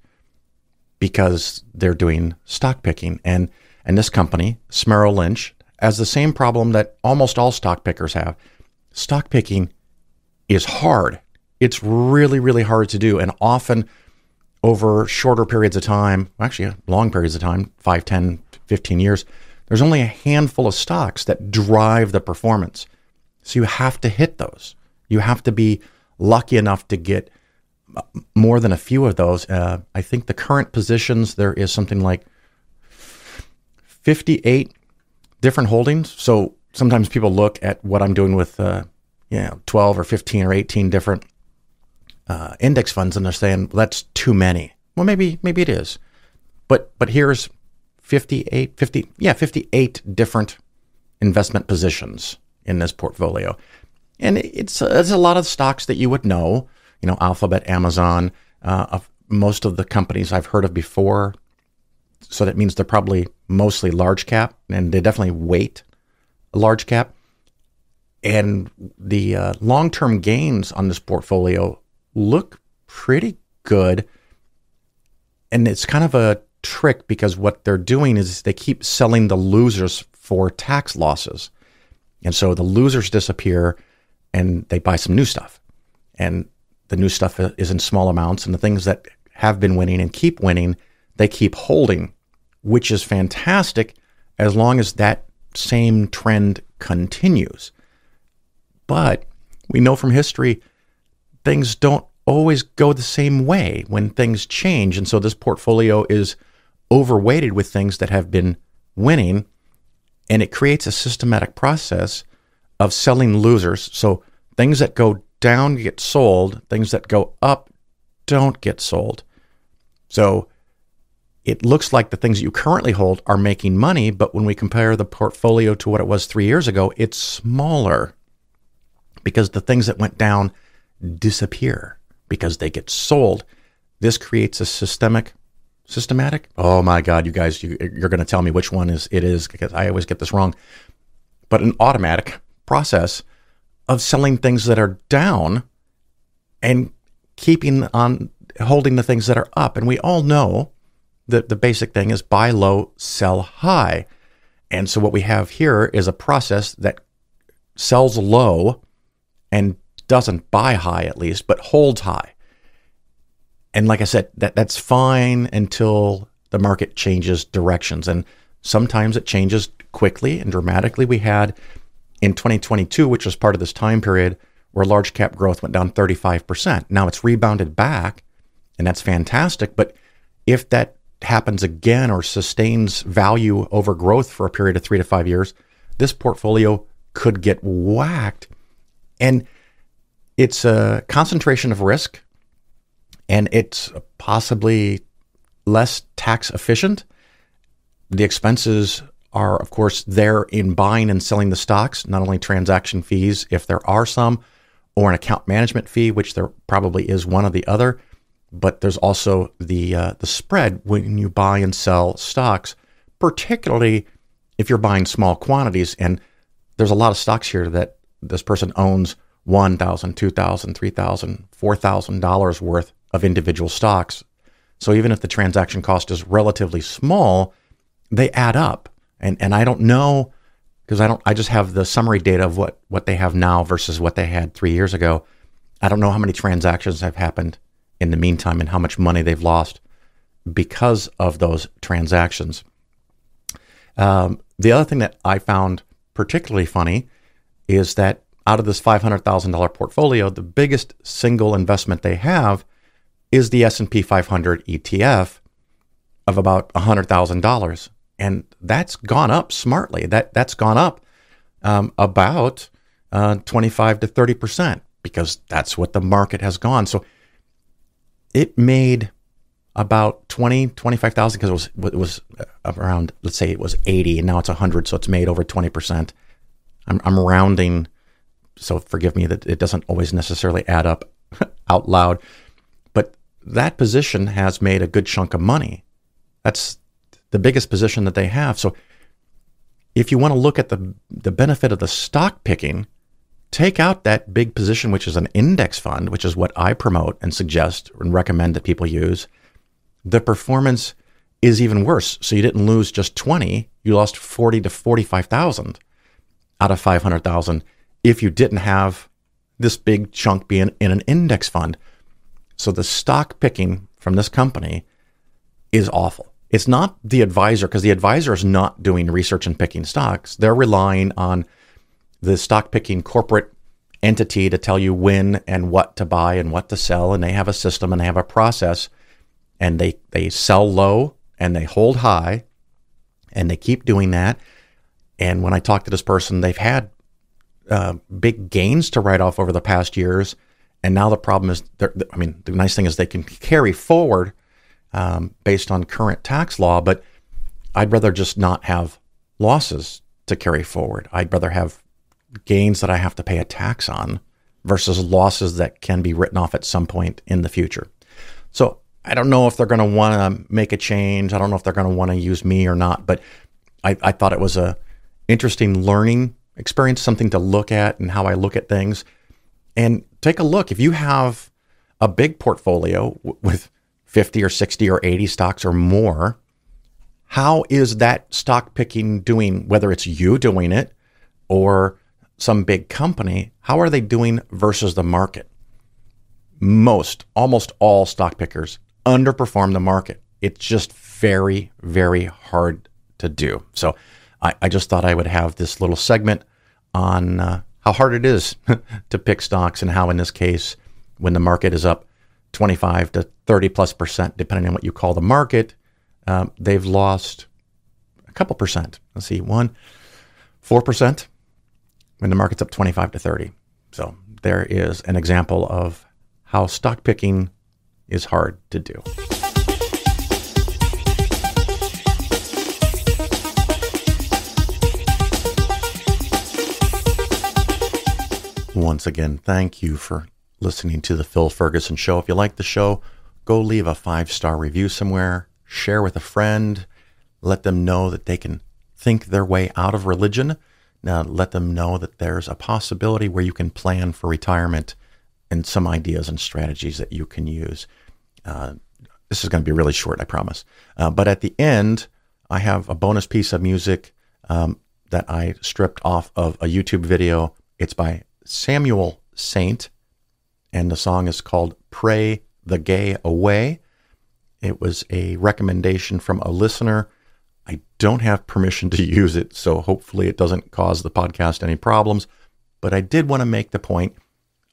because they're doing stock picking. And this company, Merrill Lynch, has the same problem that almost all stock pickers have. Stock picking is hard. It's really, really hard to do. And often over shorter periods of time, actually long periods of time, 5, 10, 15 years, there's only a handful of stocks that drive the performance. So you have to hit those. You have to be lucky enough to get more than a few of those. I think the current positions, there is something like 58 different holdings. So sometimes people look at what I'm doing with 12 or 15 or 18 different index funds, and they're saying, well, that's too many. Well, maybe it is. But here's 58 different investment positions in this portfolio. And it's a lot of stocks that you would know, Alphabet, Amazon, most of the companies I've heard of before. So that means they're probably mostly large cap, and they definitely weight a large cap. And the long-term gains on this portfolio look pretty good. And it's kind of a trick because what they're doing is they keep selling the losers for tax losses. And so the losers disappear and they buy some new stuff. And the new stuff is in small amounts. And the things that have been winning and keep winning, they keep holding, which is fantastic as long as that same trend continues. But we know from history, things don't always go the same way when things change. And so this portfolio is overweighted with things that have been winning, and it creates a systematic process of selling losers. So things that go down get sold, things that go up don't get sold. So it looks like the things that you currently hold are making money, but when we compare the portfolio to what it was 3 years ago, it's smaller because the things that went down disappear because they get sold. This creates a systematic? Oh my God, you guys, you're going to tell me which one it is because I always get this wrong. But an automatic process of selling things that are down and keeping on holding the things that are up. And we all know that the basic thing is buy low, sell high. And so what we have here is a process that sells low and doesn't buy high at least, but holds high. And like I said, that's fine until the market changes directions. And sometimes it changes quickly and dramatically. We had in 2022, which was part of this time period, where large cap growth went down 35%. Now it's rebounded back, and that's fantastic. But if that happens again or sustains value over growth for a period of 3 to 5 years, this portfolio could get whacked. And it's a concentration of risk, and it's possibly less tax efficient. The expenses are, of course, there in buying and selling the stocks, not only transaction fees, if there are some, or an account management fee, which there probably is one or the other, but there's also the spread when you buy and sell stocks, particularly if you're buying small quantities, and there's a lot of stocks here that this person owns $1,000, $2,000, $3,000, $4,000 worth of individual stocks. So even if the transaction cost is relatively small, they add up. And I don't know, because I just have the summary data of what they have now versus what they had 3 years ago. I don't know how many transactions have happened in the meantime and how much money they've lost because of those transactions. The other thing that I found particularly funny is that out of this $500,000 portfolio, the biggest single investment they have is the S&P 500 ETF of about $100,000. And that's gone up smartly. That's gone up about 25 to 30% because that's what the market has gone. So it made about 25,000 because it was around, let's say it was 80 and now it's 100. So it's made over 20%. I'm rounding, so forgive me that it doesn't always necessarily add up out loud, but that position has made a good chunk of money. That's the biggest position that they have. So if you want to look at the benefit of the stock picking, take out that big position, which is an index fund, which is what I promote and suggest and recommend that people use. The performance is even worse. So you didn't lose just 20, you lost 40 to 45,000 out of 500,000 if you didn't have this big chunk being in an index fund. So the stock picking from this company is awful. It's not the advisor, because the advisor is not doing research and picking stocks. They're relying on the stock picking corporate entity to tell you when and what to buy and what to sell. And they have a system and they have a process, and they sell low and they hold high, and they keep doing that. And when I talk to this person, they've had big gains to write off over the past years. And now the problem is, the nice thing is they can carry forward based on current tax law, but I'd rather just not have losses to carry forward. I'd rather have gains that I have to pay a tax on versus losses that can be written off at some point in the future. So I don't know if they're going to want to make a change. I don't know if they're going to want to use me or not, but I thought it was a interesting learning experience, something to look at and how I look at things. And take a look. If you have a big portfolio with 50 or 60 or 80 stocks or more, how is that stock picking doing, whether it's you doing it or some big company? How are they doing versus the market? Almost all stock pickers underperform the market. It's just very, very hard to do. So I just thought I would have this little segment on how hard it is to pick stocks, and how in this case, when the market is up 25 to 30+%, depending on what you call the market, they've lost a couple percent. Let's see, 4% when the market's up 25 to 30. So there is an example of how stock picking is hard to do. Once again, thank you for listening to the Phil Ferguson Show. If you like the show, go leave a 5-star review somewhere, share with a friend, let them know that they can think their way out of religion. Now, let them know that there's a possibility where you can plan for retirement and some ideas and strategies that you can use. This is going to be really short, I promise. But at the end, I have a bonus piece of music that I stripped off of a YouTube video. It's by Samuel Saint, and the song is called Pray the Gay Away. It was a recommendation from a listener. I don't have permission to use it, so hopefully it doesn't cause the podcast any problems. But I did want to make the point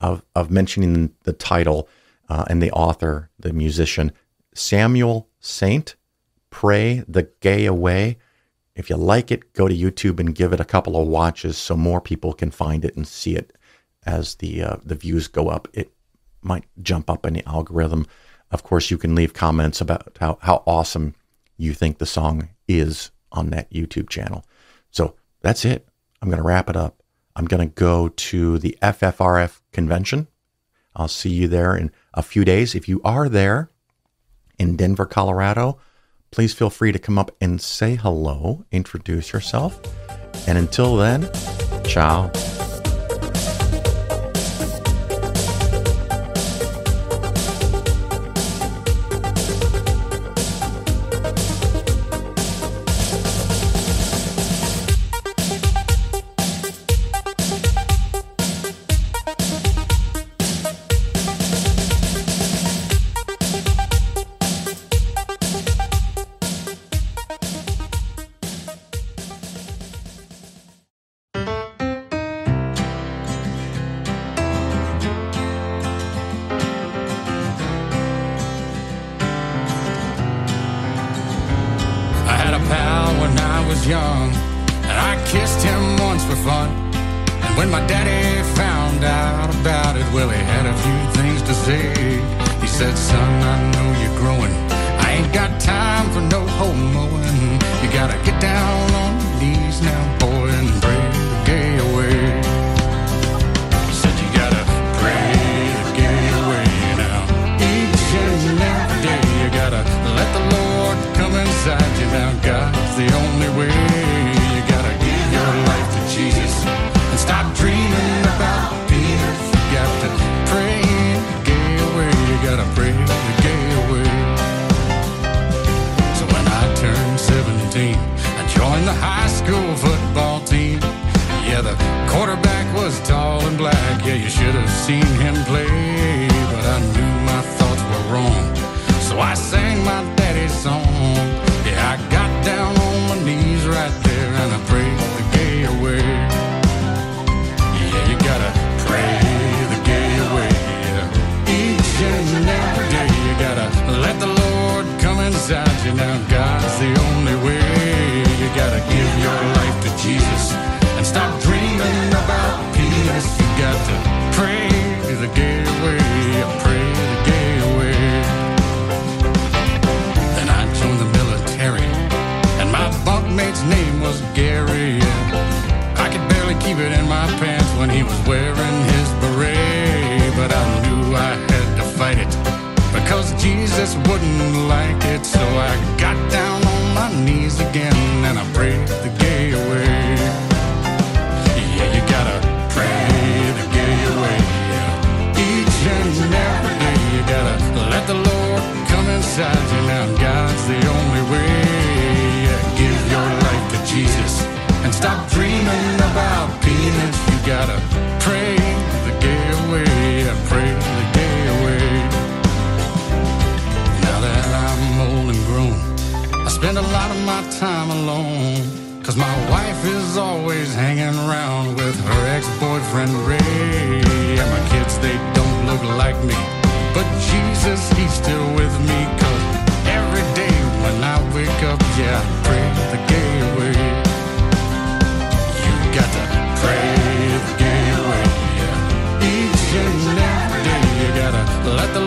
of mentioning the title and the author, the musician, Samuel Saint, Pray the Gay Away. If you like it, go to YouTube and give it a couple of watches so more people can find it and see it as the views go up. It might jump up in the algorithm. Of course, you can leave comments about how awesome you think the song is on that YouTube channel. So that's it. I'm going to wrap it up. I'm going to go to the FFRF convention. I'll see you there in a few days. If you are there in Denver, Colorado, please feel free to come up and say hello, introduce yourself. And until then, ciao. Young, and I kissed him once for fun. And when my daddy found out about it, well, he had a few things to say. He said, son, I know you're growing. I ain't got time for no home mowing. You gotta get down on your knees now, boy, and pray the gay away. He said, you gotta pray the gay away now. Each and every day, you gotta let the Lord come inside you now. God's the only way. You gotta give your life to Jesus and stop dreaming about peace. You got to pray the gay away. You gotta pray the gay away. So when I turned 17, I joined the high school football team. Yeah, the quarterback was tall and black. Yeah, you should have seen him play. But I knew my thoughts were wrong, so I sang my daddy's song. Yeah, I got down on my knees right there and I prayed the gay away. Yeah, you gotta pray the gay away. Yeah. Each and every day you gotta let the Lord come inside you now. God's the only way. You gotta give your life to Jesus and stop dreaming about peace. You got to pray the gay away. Pray the gay away. Then I joined the military, and my bunkmate's name was Gary. I could barely keep it in my pants when he was wearing his beret. But I knew I had to fight it, because Jesus wouldn't like it. So I got down on my knees again and I prayed the gay away. Yeah, you gotta pray the gay away. Each and every day you gotta let the Lord come inside you now. God's the only way. Give your life to Jesus and stop dreaming about peanuts. You gotta pray the gay away. Pray the gay away. Now that I'm old and grown, I spend a lot of my time alone, 'cause my wife is always hanging around with her ex-boyfriend Ray. And my kids, they don't look like me, but Jesus, he's still with me. 'Cause every day when I wake up, yeah, I pray the gay away. You got to pray the gay away. Yeah. Each and every day you gotta let the